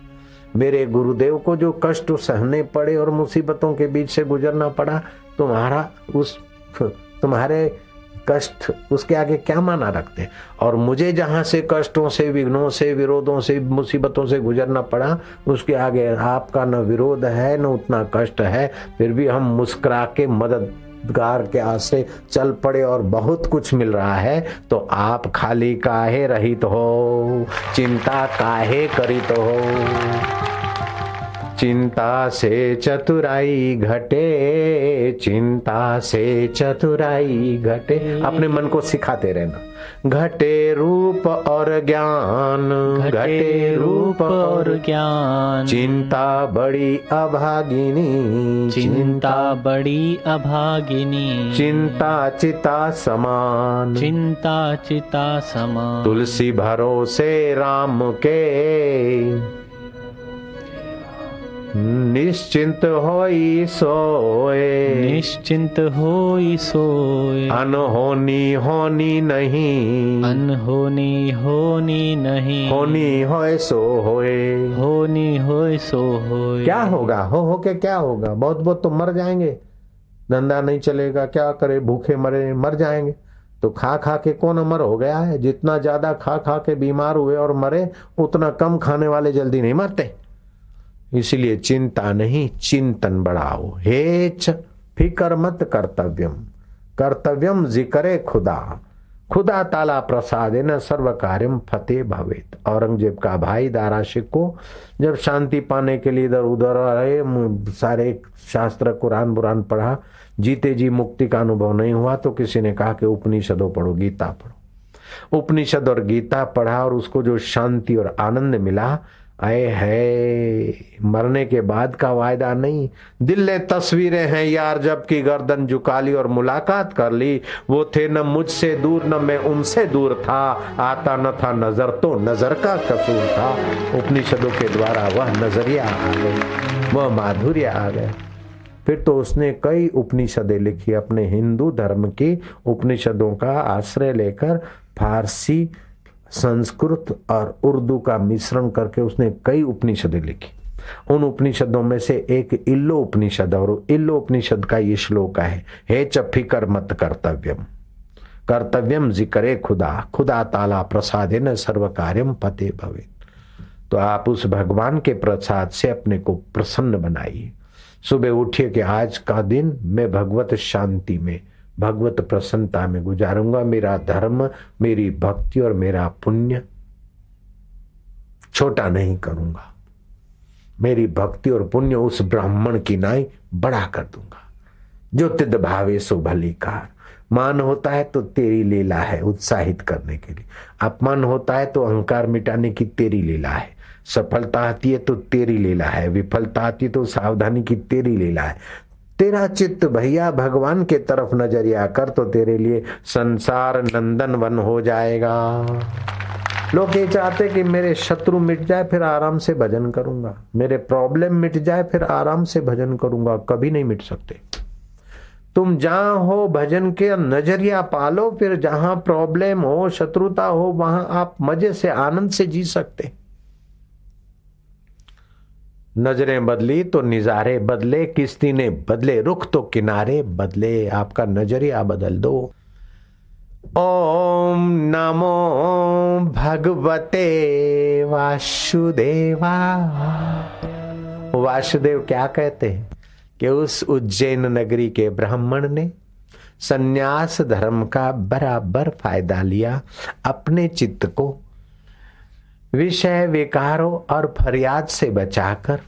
मेरे गुरुदेव को जो कष्ट सहने पड़े और मुसीबतों के बीच से गुजरना पड़ा, तुम्हारे कष्ट उसके आगे क्या माना रखते? और मुझे जहां से कष्टों से, विघ्नों से, विरोधों से, मुसीबतों से गुजरना पड़ा, उसके आगे आपका न विरोध है न उतना कष्ट है, फिर भी हम मुस्कुरा के मददगार के आश्रय चल पड़े और बहुत कुछ मिल रहा है, तो आप खाली काहे रहित हो, चिंता काहे करित हो। चिंता से चतुराई घटे, चिंता से चतुराई घटे। अपने मन को सिखाते रहना। घटे रूप और ज्ञान, घटे रूप और ज्ञान, चिंता बड़ी अभागिनी, चिंता बड़ी अभागिनी, चिंता चिता समान, चिंता चिता समान। तुलसी भरोसे राम के, निश्चिंत होई सोए, निश्चिंत होई सोए। अनहोनी होनी नहीं, अनहोनी होनी नहीं। होनी होए सो होए, होनी होए सो होए। क्या होगा? हो के क्या होगा? बहुत बहुत तो मर जाएंगे, धंधा नहीं चलेगा, क्या करे, भूखे मरे, मर जाएंगे। तो खा खा के कौन अमर हो गया है? जितना ज्यादा खा खा के बीमार हुए और मरे, उतना कम खाने वाले जल्दी नहीं मरते। इसलिए चिंता नहीं, चिंतन बढ़ाओ। हेच फिकर मत कर्तव्यम, कर्तव्यम जिक्रे खुदा। खुदा ताला प्रसादेन सर्व कार्यम फतेह भवेत। औरंगजेब का भाई दारा शिकोह जब शांति पाने के लिए इधर उधर रहे, सारे शास्त्र कुरान बुरान पढ़ा, जीते जी मुक्ति का अनुभव नहीं हुआ, तो किसी ने कहा कि उपनिषदों पढ़ो, गीता पढ़ो। उपनिषद और गीता पढ़ा और उसको जो शांति और आनंद मिला, आए है मरने के बाद का वायदा नहीं। दिल तस्वीरें हैं यार जब की गर्दन झुका ली और मुलाकात कर ली, वो थे न मुझसे दूर न मैं उनसे दूर था, आता न था नजर तो नजर का कसूर था। उपनिषदों के द्वारा वह नजरिया आ गई, वह माधुर्य आ गया। फिर तो उसने कई उपनिषदें लिखी, अपने हिंदू धर्म की उपनिषदों का आश्रय लेकर फारसी, संस्कृत और उर्दू का मिश्रण करके उसने कई उपनिषदें लिखी। उन उपनिषदों में से एक इल्लो उपनिषद, और इल्लो उपनिषद का ये श्लोक है, हे च फिकर मत कर्तव्यम, कर्तव्यम जिक्रे खुदा, खुदा ताला प्रसादेन सर्व कार्यम फतेह भवेत। तो आप उस भगवान के प्रसाद से अपने को प्रसन्न बनाइए। सुबह उठिए कि आज का दिन मैं भगवत शांति में, भगवत प्रसन्नता में गुजारूंगा। मेरा धर्म, मेरी भक्ति और मेरा पुण्य छोटा नहीं करूंगा। मेरी भक्ति और पुण्य उस ब्राह्मण की नाई बड़ा कर दूंगा। जो तिद भावे सो भली कार। मान होता है तो तेरी लीला है उत्साहित करने के लिए, अपमान होता है तो अहंकार मिटाने की तेरी लीला है, सफलता आती है तो तेरी लीला है, विफलता आती है तो सावधानी की तेरी लीला है। तेरा चित्त भैया भगवान के तरफ नजरिया कर तो तेरे लिए संसार नंदन वन हो जाएगा। लोग ये चाहते कि मेरे शत्रु मिट जाए फिर आराम से भजन करूंगा, मेरे प्रॉब्लम मिट जाए फिर आराम से भजन करूंगा। कभी नहीं मिट सकते। तुम जहां हो भजन के नजरिया पालो, फिर जहां प्रॉब्लम हो, शत्रुता हो, वहां आप मजे से आनंद से जी सकते। नजरें बदली तो निजारे बदले, किस्ती ने बदले रुख तो किनारे बदले। आपका नजरिया बदल दो। ओम नमो भगवते वासुदेवा। वासुदेव क्या कहते हैं कि उस उज्जैन नगरी के ब्राह्मण ने सन्यास धर्म का बराबर फायदा लिया, अपने चित्त को विषय विकारों और फरियाद से बचाकर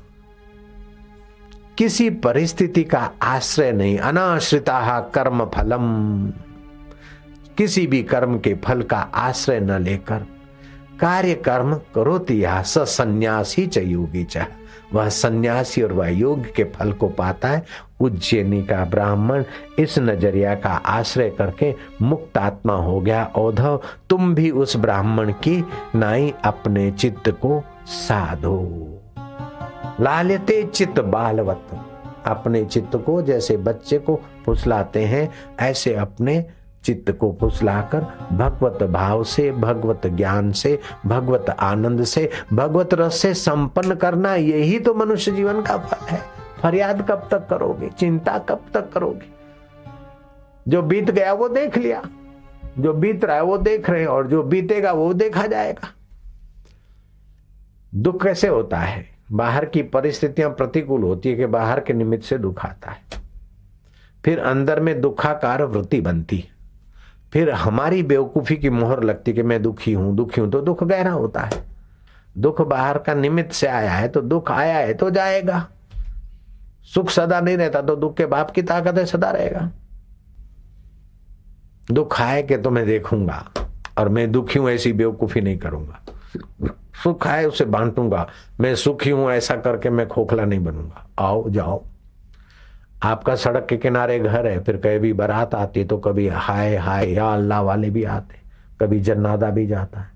किसी परिस्थिति का आश्रय नहीं, अनाश्रिता कर्म फलम, किसी भी कर्म के फल का आश्रय न लेकर कार्य कर्म करोति या सन्यासी च योगी च, वह सन्यासी और वह योग के फल को पाता है। उज्जैनी का ब्राह्मण इस नजरिया का आश्रय करके मुक्त आत्मा हो गया। औधव तुम भी उस ब्राह्मण की नाई अपने चित्त को साधो। लालते चित्त बालवत, अपने चित्त को जैसे बच्चे को फुसलाते हैं ऐसे अपने चित्त को फुसलाकर भगवत भाव से, भगवत ज्ञान से, भगवत आनंद से, भगवत रस से संपन्न करना, यही तो मनुष्य जीवन का फल है। फरियाद कब तक करोगे, चिंता कब तक करोगे? जो बीत गया वो देख लिया, जो बीत रहा है वो देख रहे हैं, और जो बीतेगा वो देखा जाएगा। दुख कैसे होता है? बाहर की परिस्थितियां प्रतिकूल होती है कि बाहर के निमित्त से दुख आता है, फिर अंदर में दुखाकार वृत्ति बनती है, फिर हमारी बेवकूफी की मोहर लगती कि मैं दुखी हूं तो दुख गहरा होता है। दुख बाहर का निमित्त से आया है तो दुख आया है तो जाएगा। सुख सदा नहीं रहता, तो दुख के बाप की ताकत है सदा रहेगा। दुख आए कि तो मैं देखूंगा और मैं दुखी हूं ऐसी बेवकूफी नहीं करूंगा। सुख आए उसे बांटूंगा, मैं सुखी हूं ऐसा करके मैं खोखला नहीं बनूंगा। आओ जाओ, आपका सड़क के किनारे घर है, फिर कभी बारात आती तो कभी हाय हाय या अल्लाह वाले भी आते, कभी जन्नादा भी जाता है,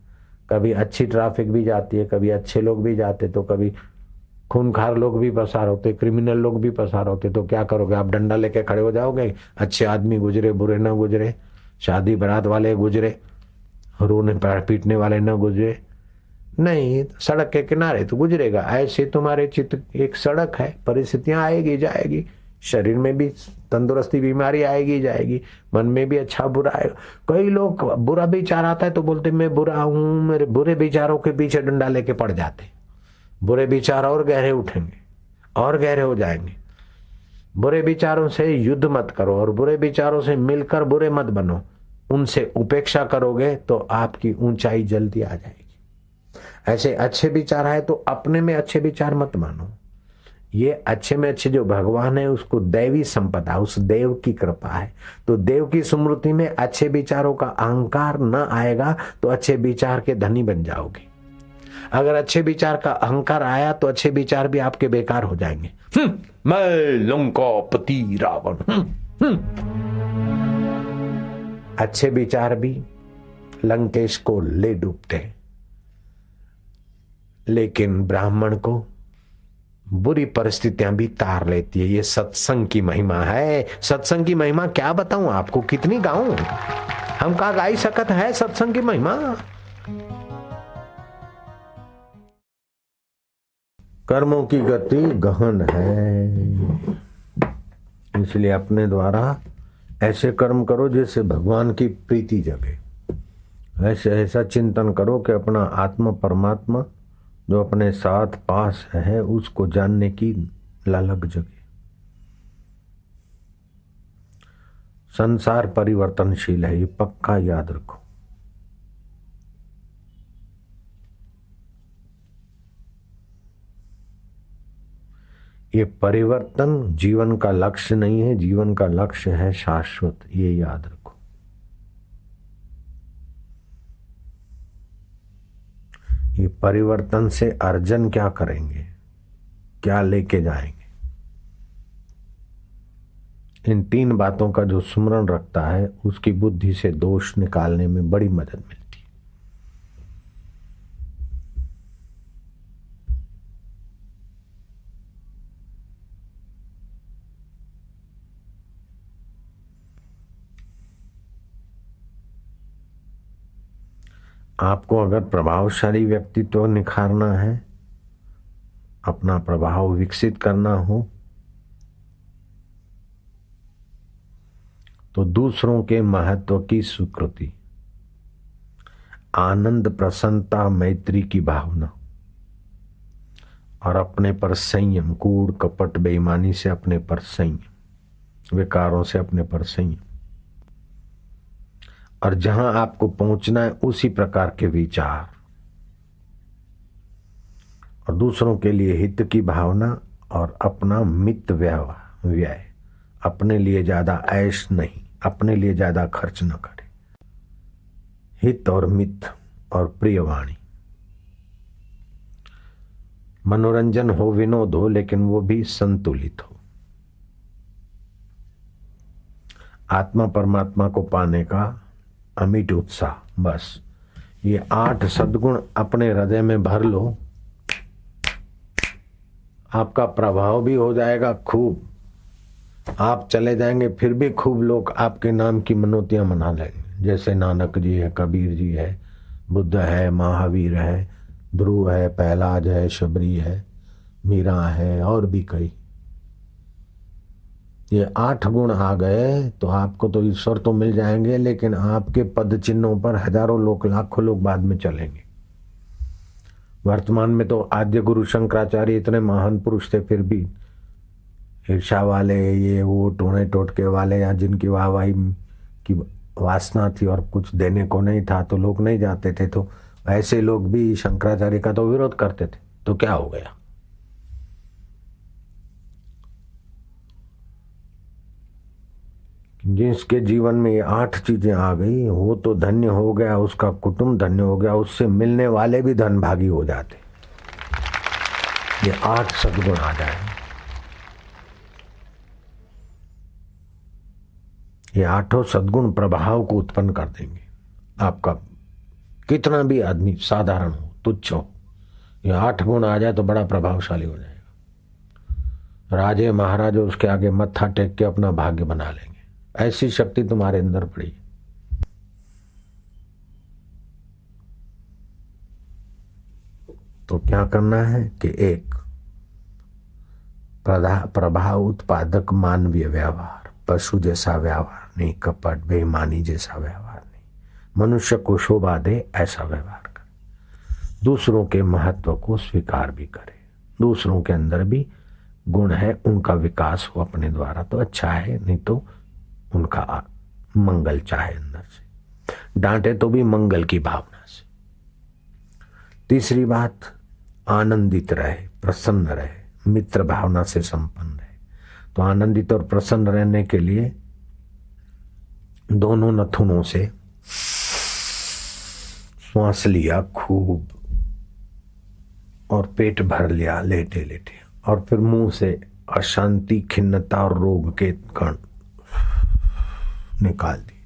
कभी अच्छी ट्रैफिक भी जाती है, कभी अच्छे लोग भी जाते, तो कभी खूनखार लोग भी पसार होते, क्रिमिनल लोग भी पसार होते। तो क्या करोगे आप? डंडा लेके खड़े हो जाओगे? अच्छे आदमी गुजरे, बुरे न गुजरे, शादी बारात वाले गुजरे, रोने पीटने वाले न गुजरे, नहीं, सड़क के किनारे तो गुजरेगा। ऐसे तुम्हारे चित्त एक सड़क है, परिस्थितियां आएगी जाएगी, शरीर में भी तंदुरुस्ती बीमारी आएगी जाएगी, मन में भी अच्छा बुरा आएगा। कई लोग बुरा विचार आता है तो बोलते मैं बुरा हूं, मेरे बुरे विचारों के पीछे डंडा लेके पड़ जाते। बुरे विचार और गहरे उठेंगे और गहरे हो जाएंगे। बुरे विचारों से युद्ध मत करो और बुरे विचारों से मिलकर बुरे मत बनो। उनसे उपेक्षा करोगे तो आपकी ऊंचाई जल्दी आ जाएगी। ऐसे अच्छे विचार आए तो अपने में अच्छे विचार मत मानो, ये अच्छे में अच्छे जो भगवान है उसको दैवी संपदा, उस देव की कृपा है। तो देव की स्मृति में अच्छे विचारों का अहंकार न आएगा तो अच्छे विचार के धनी बन जाओगे। अगर अच्छे विचार का अहंकार आया तो अच्छे विचार भी आपके बेकार हो जाएंगे। मैं लंकापति रावण। अच्छे विचार भी लंकेश को ले डूबते, लेकिन ब्राह्मण को बुरी परिस्थितियां भी तार लेती है। ये सत्संग की महिमा है। सत्संग की महिमा क्या बताऊं आपको, कितनी गाऊं, हम का गाई सकत है सत्संग की महिमा। कर्मों की गति गहन है, इसलिए अपने द्वारा ऐसे कर्म करो जिससे भगवान की प्रीति जगे। ऐसा चिंतन करो कि अपना आत्मा परमात्मा जो अपने साथ पास है उसको जानने की ललक जगे। संसार परिवर्तनशील है, ये पक्का याद रखो। ये परिवर्तन जीवन का लक्ष्य नहीं है, जीवन का लक्ष्य है शाश्वत, ये याद रखो। ये परिवर्तन से अर्जन क्या करेंगे, क्या लेके जाएंगे, इन तीन बातों का जो सुमरण रखता है उसकी बुद्धि से दोष निकालने में बड़ी मदद मिलती है। आपको अगर प्रभावशाली व्यक्तित्व निखारना है, अपना प्रभाव विकसित करना हो, तो दूसरों के महत्व की स्वीकृति, आनंद, प्रसन्नता, मैत्री की भावना और अपने पर संयम, कूड़ कपट बेईमानी से अपने पर संयम, विकारों से अपने पर संयम, और जहां आपको पहुंचना है उसी प्रकार के विचार, और दूसरों के लिए हित की भावना और अपना मित व्यय, अपने लिए ज्यादा ऐश नहीं, अपने लिए ज्यादा खर्च न करे, हित और मित और प्रिय वाणी। मनोरंजन हो, विनोद हो, लेकिन वो भी संतुलित हो। आत्मा परमात्मा को पाने का अमिट उत्साह, बस ये 8 सद्गुण अपने हृदय में भर लो, आपका प्रभाव भी हो जाएगा खूब। आप चले जाएंगे फिर भी खूब लोग आपके नाम की मनोतियां मना लेंगे, जैसे नानक जी है, कबीर जी है, बुद्ध है, महावीर है, ध्रुव है, पहलाज है, शबरी है, मीरा है, और भी कई। ये 8 गुण आ गए तो आपको तो ईश्वर तो मिल जाएंगे, लेकिन आपके पद चिन्हों पर हजारों लोग, लाखों लोग बाद में चलेंगे। वर्तमान में तो आद्य गुरु शंकराचार्य इतने महान पुरुष थे, फिर भी ईर्षा वाले, ये वो टोने टोटके वाले, या जिनकी वाहवाही की वासना थी और कुछ देने को नहीं था तो लोग नहीं जाते थे, तो ऐसे लोग भी शंकराचार्य का तो विरोध करते थे। तो क्या हो गया? जिसके जीवन में ये 8 चीजें आ गई वो तो धन्य हो गया, उसका कुटुंब धन्य हो गया, उससे मिलने वाले भी धनभागी हो जाते। ये 8 सद्गुण आ जाए, ये 8 सद्गुण प्रभाव को उत्पन्न कर देंगे। आपका कितना भी आदमी साधारण हो, तुच्छ हो, ये 8 गुण आ जाए तो बड़ा प्रभावशाली हो जाएगा। राजे महाराजे उसके आगे मत्था टेक के अपना भाग्य बना लेंगे, ऐसी शक्ति तुम्हारे अंदर पड़ी। तो क्या करना है कि एक प्रभाव उत्पादक मानवीय व्यवहार, पशु जैसा व्यवहार नहीं, कपट बेईमानी जैसा व्यवहार नहीं, मनुष्य को शोभा दे ऐसा व्यवहार करे, दूसरों के महत्व को स्वीकार भी करे, दूसरों के अंदर भी गुण है उनका विकास हो अपने द्वारा तो अच्छा है, नहीं तो उनका मंगल चाहे अंदर से। डांटे तो भी मंगल की भावना से। तीसरी बात, आनंदित रहे, प्रसन्न रहे, मित्र भावना से संपन्न रहे। तो आनंदित और प्रसन्न रहने के लिए दोनों नथुनों से श्वास लिया खूब और पेट भर लिया लेटे लेटे, और फिर मुंह से अशांति, खिन्नता और रोग के कण निकाल दी।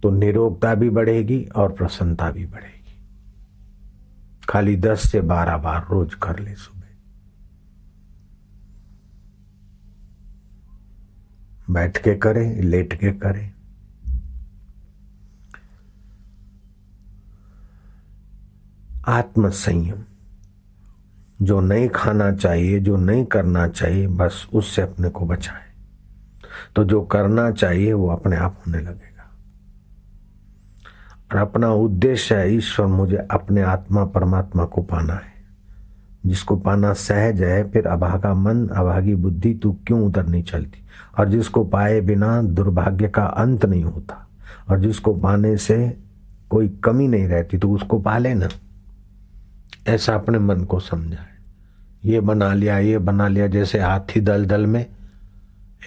तो निरोगता भी बढ़ेगी और प्रसन्नता भी बढ़ेगी। खाली 10 से 12 बार रोज कर ले, सुबह बैठ के करे, लेट के करे। आत्म संयम, जो नहीं खाना चाहिए, जो नहीं करना चाहिए, बस उससे अपने को बचाए। तो जो करना चाहिए वो अपने आप होने लगेगा। और अपना उद्देश्य है, ईश्वर मुझे अपने आत्मा परमात्मा को पाना है। जिसको पाना सहज है, फिर अभागा मन अभागी बुद्धि तू क्यों उधर नहीं चलती। और जिसको पाए बिना दुर्भाग्य का अंत नहीं होता, और जिसको पाने से कोई कमी नहीं रहती, तो उसको पाले ना। ऐसा अपने मन को समझाए। ये बना लिया, ये बना लिया, जैसे हाथी दलदल में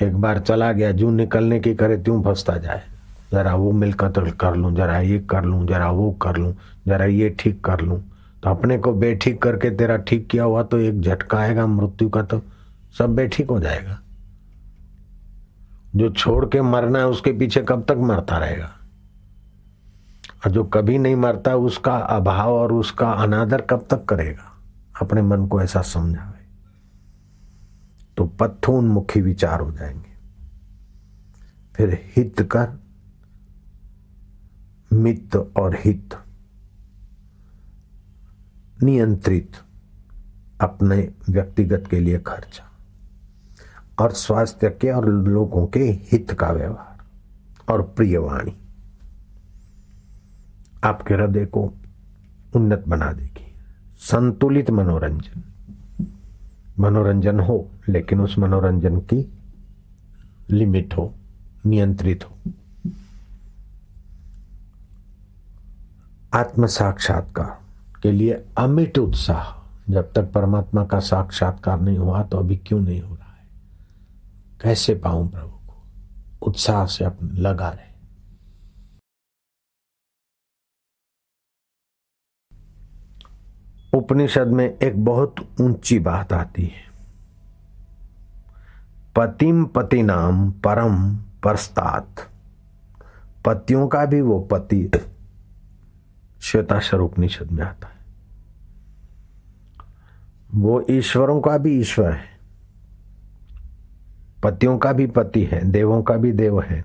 एक बार चला गया, जूं निकलने की करे त्यों फंसता जाए। जरा वो मिलकर कर लूं, जरा ये कर लूं, जरा वो कर लूं, जरा ये ठीक कर लूं। तो अपने को बेठीक करके तेरा ठीक किया हुआ तो एक झटका आएगा मृत्यु का, तो सब बेठीक हो जाएगा। जो छोड़ के मरना है उसके पीछे कब तक मरता रहेगा। और जो कभी नहीं मरता उसका अभाव और उसका अनादर कब तक करेगा। अपने मन को ऐसा समझावे तो पथोन्मुखी विचार हो जाएंगे। फिर हित कर, मित और हित नियंत्रित, अपने व्यक्तिगत के लिए खर्चा, और स्वास्थ्य के और लोगों के हित का व्यवहार और प्रिय वाणी आपके हृदय को उन्नत बना देगी। संतुलित मनोरंजन, मनोरंजन हो लेकिन उस मनोरंजन की लिमिट हो, नियंत्रित हो। आत्म साक्षात्कार के लिए अमिट उत्साह। जब तक परमात्मा का साक्षात्कार नहीं हुआ तो अभी क्यों नहीं हो रहा है, कैसे पाऊं प्रभु को, उत्साह से अपने लगा रहे। उपनिषद में एक बहुत ऊंची बात आती है, पतिम पतिनाम परम परस्तात। पतियों का भी वो पति श्वेताक्षर उपनिषद में आता है। वो ईश्वरों का भी ईश्वर है, पतियों का भी पति है, देवों का भी देव है।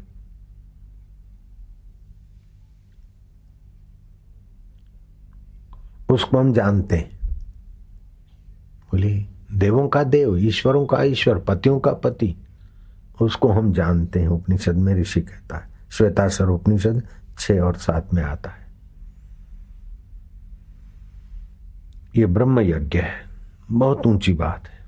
उसको हम जानते हैं। बोलिए, देवों का देव, ईश्वरों का ईश्वर, पतियों का पति, उसको हम जानते हैं। उपनिषद में ऋषि कहता है, श्वेताक्षर उपनिषद 6 और 7 में आता है। ये ब्रह्म यज्ञ है, बहुत ऊंची बात है।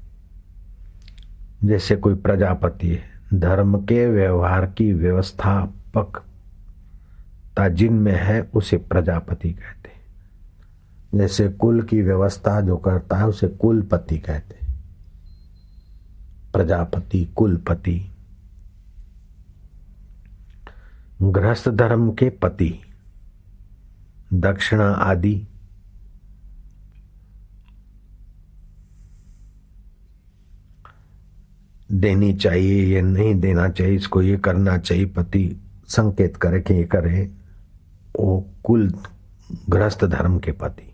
जैसे कोई प्रजापति है, धर्म के व्यवहार की व्यवस्थापकता जिनमें है उसे प्रजापति कहते हैं। जैसे कुल की व्यवस्था जो करता है उसे कुलपति कहते हैं। प्रजापति, कुलपति। गृहस्थ धर्म के पति, दक्षिणा आदि देनी चाहिए, ये नहीं देना चाहिए, इसको ये करना चाहिए, पति संकेत करे कि ये करे, वो कुल गृहस्थ धर्म के पति।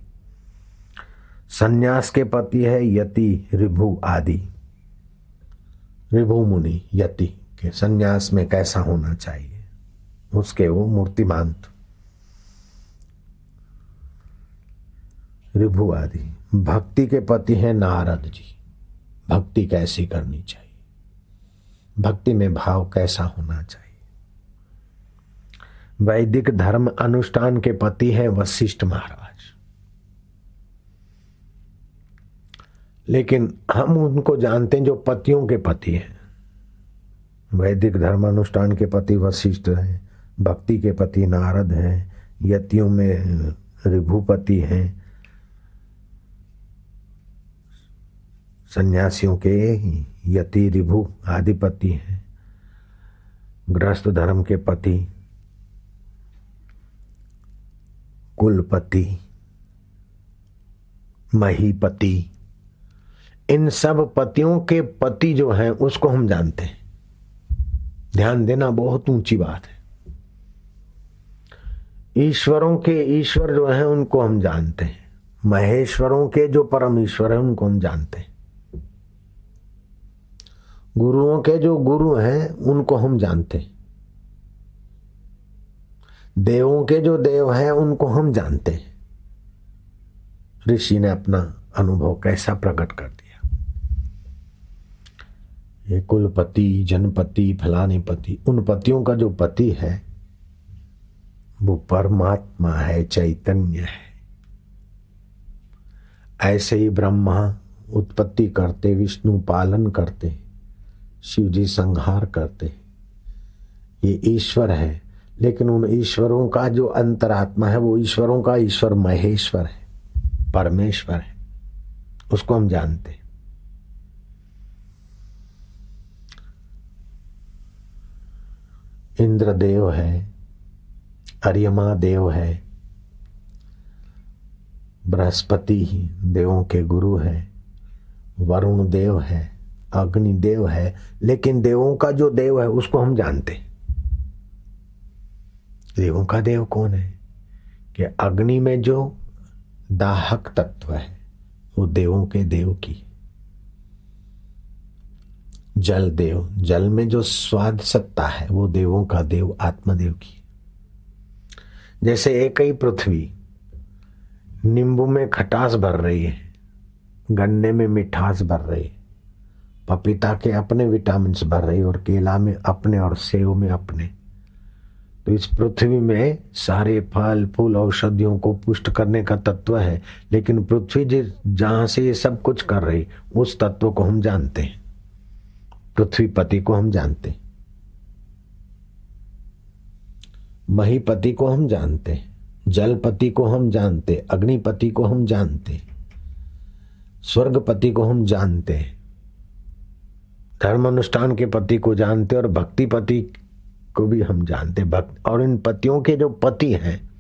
सन्यास के पति है यति, ऋभु आदि। ऋभु मुनि यति के सन्यास में कैसा होना चाहिए उसके वो मूर्तिमांत ऋभु आदि। भक्ति के पति है नारद जी, भक्ति कैसी करनी चाहिए, भक्ति में भाव कैसा होना चाहिए। वैदिक धर्म अनुष्ठान के पति है वशिष्ठ महाराज। लेकिन हम उनको जानते हैं जो पतियों के पति हैं। वैदिक धर्म अनुष्ठान के पति वशिष्ठ हैं, भक्ति के पति नारद हैं, यतियों में ऋभुपति हैं, सन्यासियों के यति ऋभु आदिपति हैं, गृहस्थ धर्म के पति कुलपति, महीपति, इन सब पतियों के पति जो हैं उसको हम जानते हैं। ध्यान देना, बहुत ऊंची बात है। ईश्वरों के ईश्वर जो हैं उनको हम जानते हैं, महेश्वरों के जो परम ईश्वर हैं उनको हम जानते हैं, गुरुओं के जो गुरु हैं उनको हम जानते हैं, देवों के जो देव हैं उनको हम जानते हैं। ऋषि ने अपना अनुभव कैसा प्रकट कर दिया। ये कुलपति, जनपति, फलाने पति, उन पतियों का जो पति है वो परमात्मा है, चैतन्य है। ऐसे ही ब्रह्मा उत्पत्ति करते, विष्णु पालन करते, शिव जी संहार करते, ये ईश्वर है। लेकिन उन ईश्वरों का जो अंतरात्मा है वो ईश्वरों का ईश्वर महेश्वर है, परमेश्वर है, उसको हम जानते हैं। इंद्र देव है, अर्यमा देव है, बृहस्पति ही देवों के गुरु है, वरुण देव है, अग्नि देव है। लेकिन देवों का जो देव है उसको हम जानते। देवों का देव कौन है? कि अग्नि में जो दाहक तत्व है वो देवों के देव की। जल देव, जल में जो स्वाद सत्ता है वो देवों का देव आत्मदेव की। जैसे एक ही पृथ्वी नींबू में खटास भर रही है, गन्ने में मिठास भर रही है, पपीता के अपने विटामिन्स भर रही है और केला में अपने और सेव में अपने। तो इस पृथ्वी में सारे फल फूल औषधियों को पुष्ट करने का तत्व है। लेकिन पृथ्वी जहां से ये सब कुछ कर रही उस तत्व को हम जानते हैं, पृथ्वीपति को हम जानते हैं, महीपति को हम जानते हैं, जलपति को हम जानते, अग्निपति को हम जानते, स्वर्गपति को हम जानते, धर्म अनुष्ठान के पति को जानते और भक्ति पति को भी हम जानते। भक्त और इन पतियों के जो पति हैं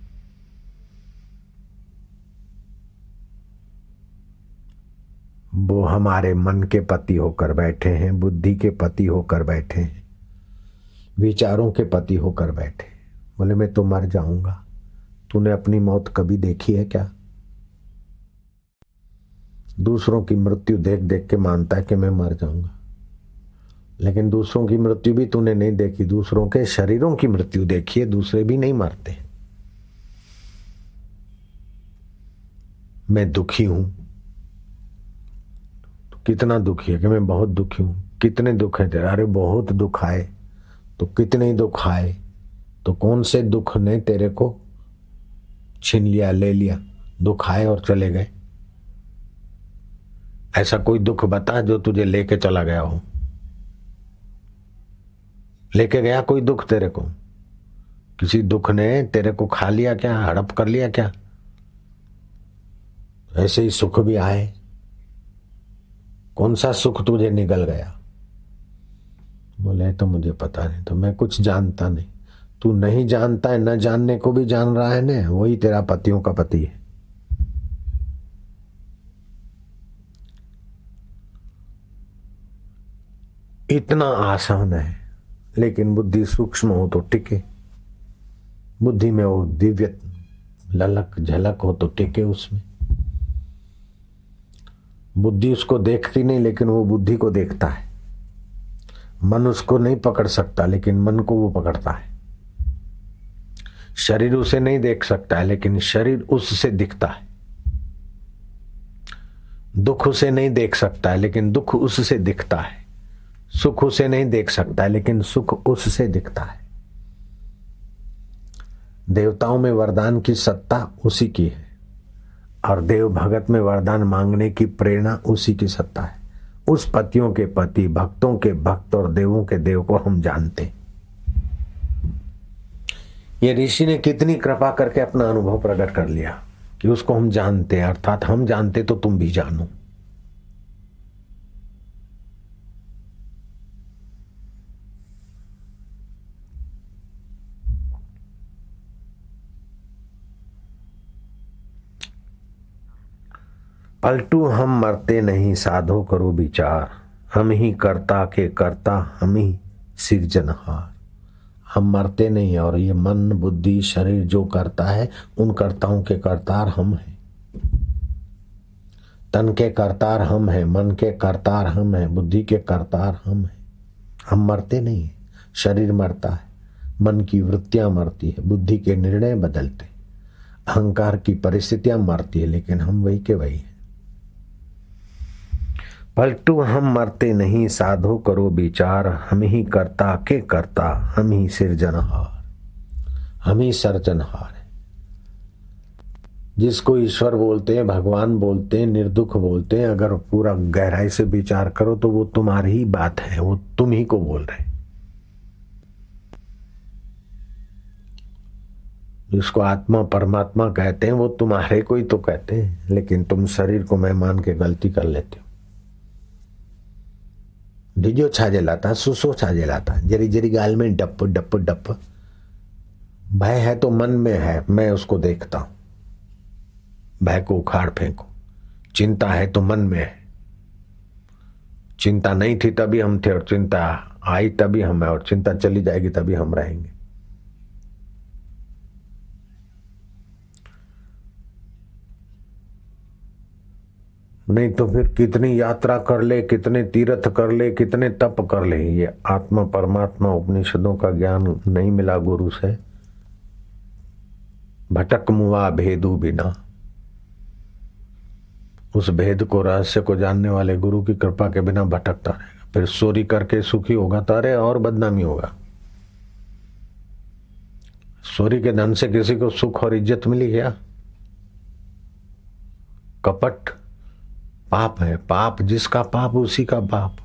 वो हमारे मन के पति होकर बैठे हैं, बुद्धि के पति होकर बैठे हैं, विचारों के पति होकर बैठे। बोले मैं तो मर जाऊंगा। तूने अपनी मौत कभी देखी है क्या? दूसरों की मृत्यु देख देख के मानता है कि मैं मर जाऊंगा, लेकिन दूसरों की मृत्यु भी तूने नहीं देखी। दूसरों के शरीरों की मृत्यु देखी है, दूसरे भी नहीं मरते। मैं दुखी हूं, तो कितना दुखी है? कि मैं बहुत दुखी हूं। कितने दुख है तेरे? अरे बहुत दुख आए। तो कितने दुख आए? तो कौन से दुख ने तेरे को छीन लिया, ले लिया? दुख आए और चले गए। ऐसा कोई दुख बता जो तुझे लेके चला गया हो। लेके गया कोई दुख तेरे को? किसी दुख ने तेरे को खा लिया क्या, हड़प कर लिया क्या? ऐसे ही सुख भी आए। कौन सा सुख तुझे निगल गया? बोले तो मुझे पता नहीं, तो मैं कुछ जानता नहीं। तू नहीं जानता है, न जानने को भी जान रहा है ना, वही तेरा पतियों का पति है। इतना आसान है, लेकिन बुद्धि सूक्ष्म हो तो टिके। बुद्धि में वो दिव्य ललक झलक हो तो टिके उसमें। बुद्धि उसको देखती नहीं, लेकिन वो बुद्धि को देखता है। मन उसको नहीं पकड़ सकता, लेकिन मन को वो पकड़ता है। शरीर उसे नहीं देख सकता है, लेकिन शरीर उससे दिखता है। दुख उसे नहीं देख सकता है, लेकिन दुख उससे दिखता है। सुख उसे नहीं देख सकता है, लेकिन सुख उससे दिखता है। देवताओं में वरदान की सत्ता उसी की है, और देव भगत में वरदान मांगने की प्रेरणा उसी की सत्ता है। उस पतियों के पति, भक्तों के भक्त और देवों के देव को हम जानते। ये ऋषि ने कितनी कृपा करके अपना अनुभव प्रकट कर लिया कि उसको हम जानते हैं, अर्थात हम जानते तो तुम भी जानो। पलटू हम मरते नहीं, साधो करो विचार, हम ही कर्ता के कर्ता, हम ही सिरजनहार। हम मरते नहीं, और ये मन बुद्धि शरीर जो करता है उन कर्ताओं के कर्तार हम हैं। तन के कर्तार हम हैं, मन के कर्तार हम हैं, बुद्धि के कर्तार हम हैं। हम मरते नहीं है, शरीर मरता है, मन की वृत्तियां मरती है, बुद्धि के निर्णय बदलते, अहंकार की परिस्थितियां मरती है, लेकिन हम वही के वही हैं। पलटू हम मरते नहीं, साधो करो विचार, हम ही कर्ता के कर्ता, हम ही सिरजनहार, हम ही सर्जनहार है। जिसको ईश्वर बोलते हैं, भगवान बोलते हैं, निर्दुख बोलते हैं, अगर पूरा गहराई से विचार करो तो वो तुम्हारी ही बात है, वो तुम ही को बोल रहे। जिसको आत्मा परमात्मा कहते हैं वो तुम्हारे को ही तो कहते हैं, लेकिन तुम शरीर को मैं मान के गलती कर लेते हो। डिजो छाजेलाता, सुसो छाजेलाता, जरी जरी गाल में डप डप डप। भय है तो मन में है, मैं उसको देखता हूं, भय को उखाड़ फेंको। चिंता है तो मन में है, चिंता नहीं थी तभी हम थे, और चिंता आई तभी हम है, और चिंता चली जाएगी तभी हम रहेंगे। नहीं तो फिर कितनी यात्रा कर ले, कितने तीर्थ कर ले, कितने तप कर ले, ये आत्मा परमात्मा उपनिषदों का ज्ञान नहीं मिला गुरु से, भटक मुआ भेदू बिना। उस भेद को, रहस्य को जानने वाले गुरु की कृपा के बिना भटकता रहेगा। फिर चोरी करके सुखी होगा तो अरे और बदनामी होगा। चोरी के धन से किसी को सुख और इज्जत मिली क्या? कपट पाप है, पाप जिसका पाप उसी का पाप।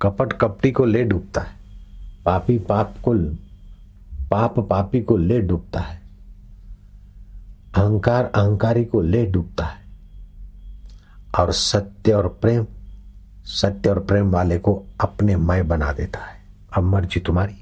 कपट कपटी को ले डूबता है, पापी पाप पापी को ले डूबता है, अहंकार अहंकारी को ले डूबता है, और सत्य और प्रेम वाले को अपने मय बना देता है। अब मर्जी तुम्हारी।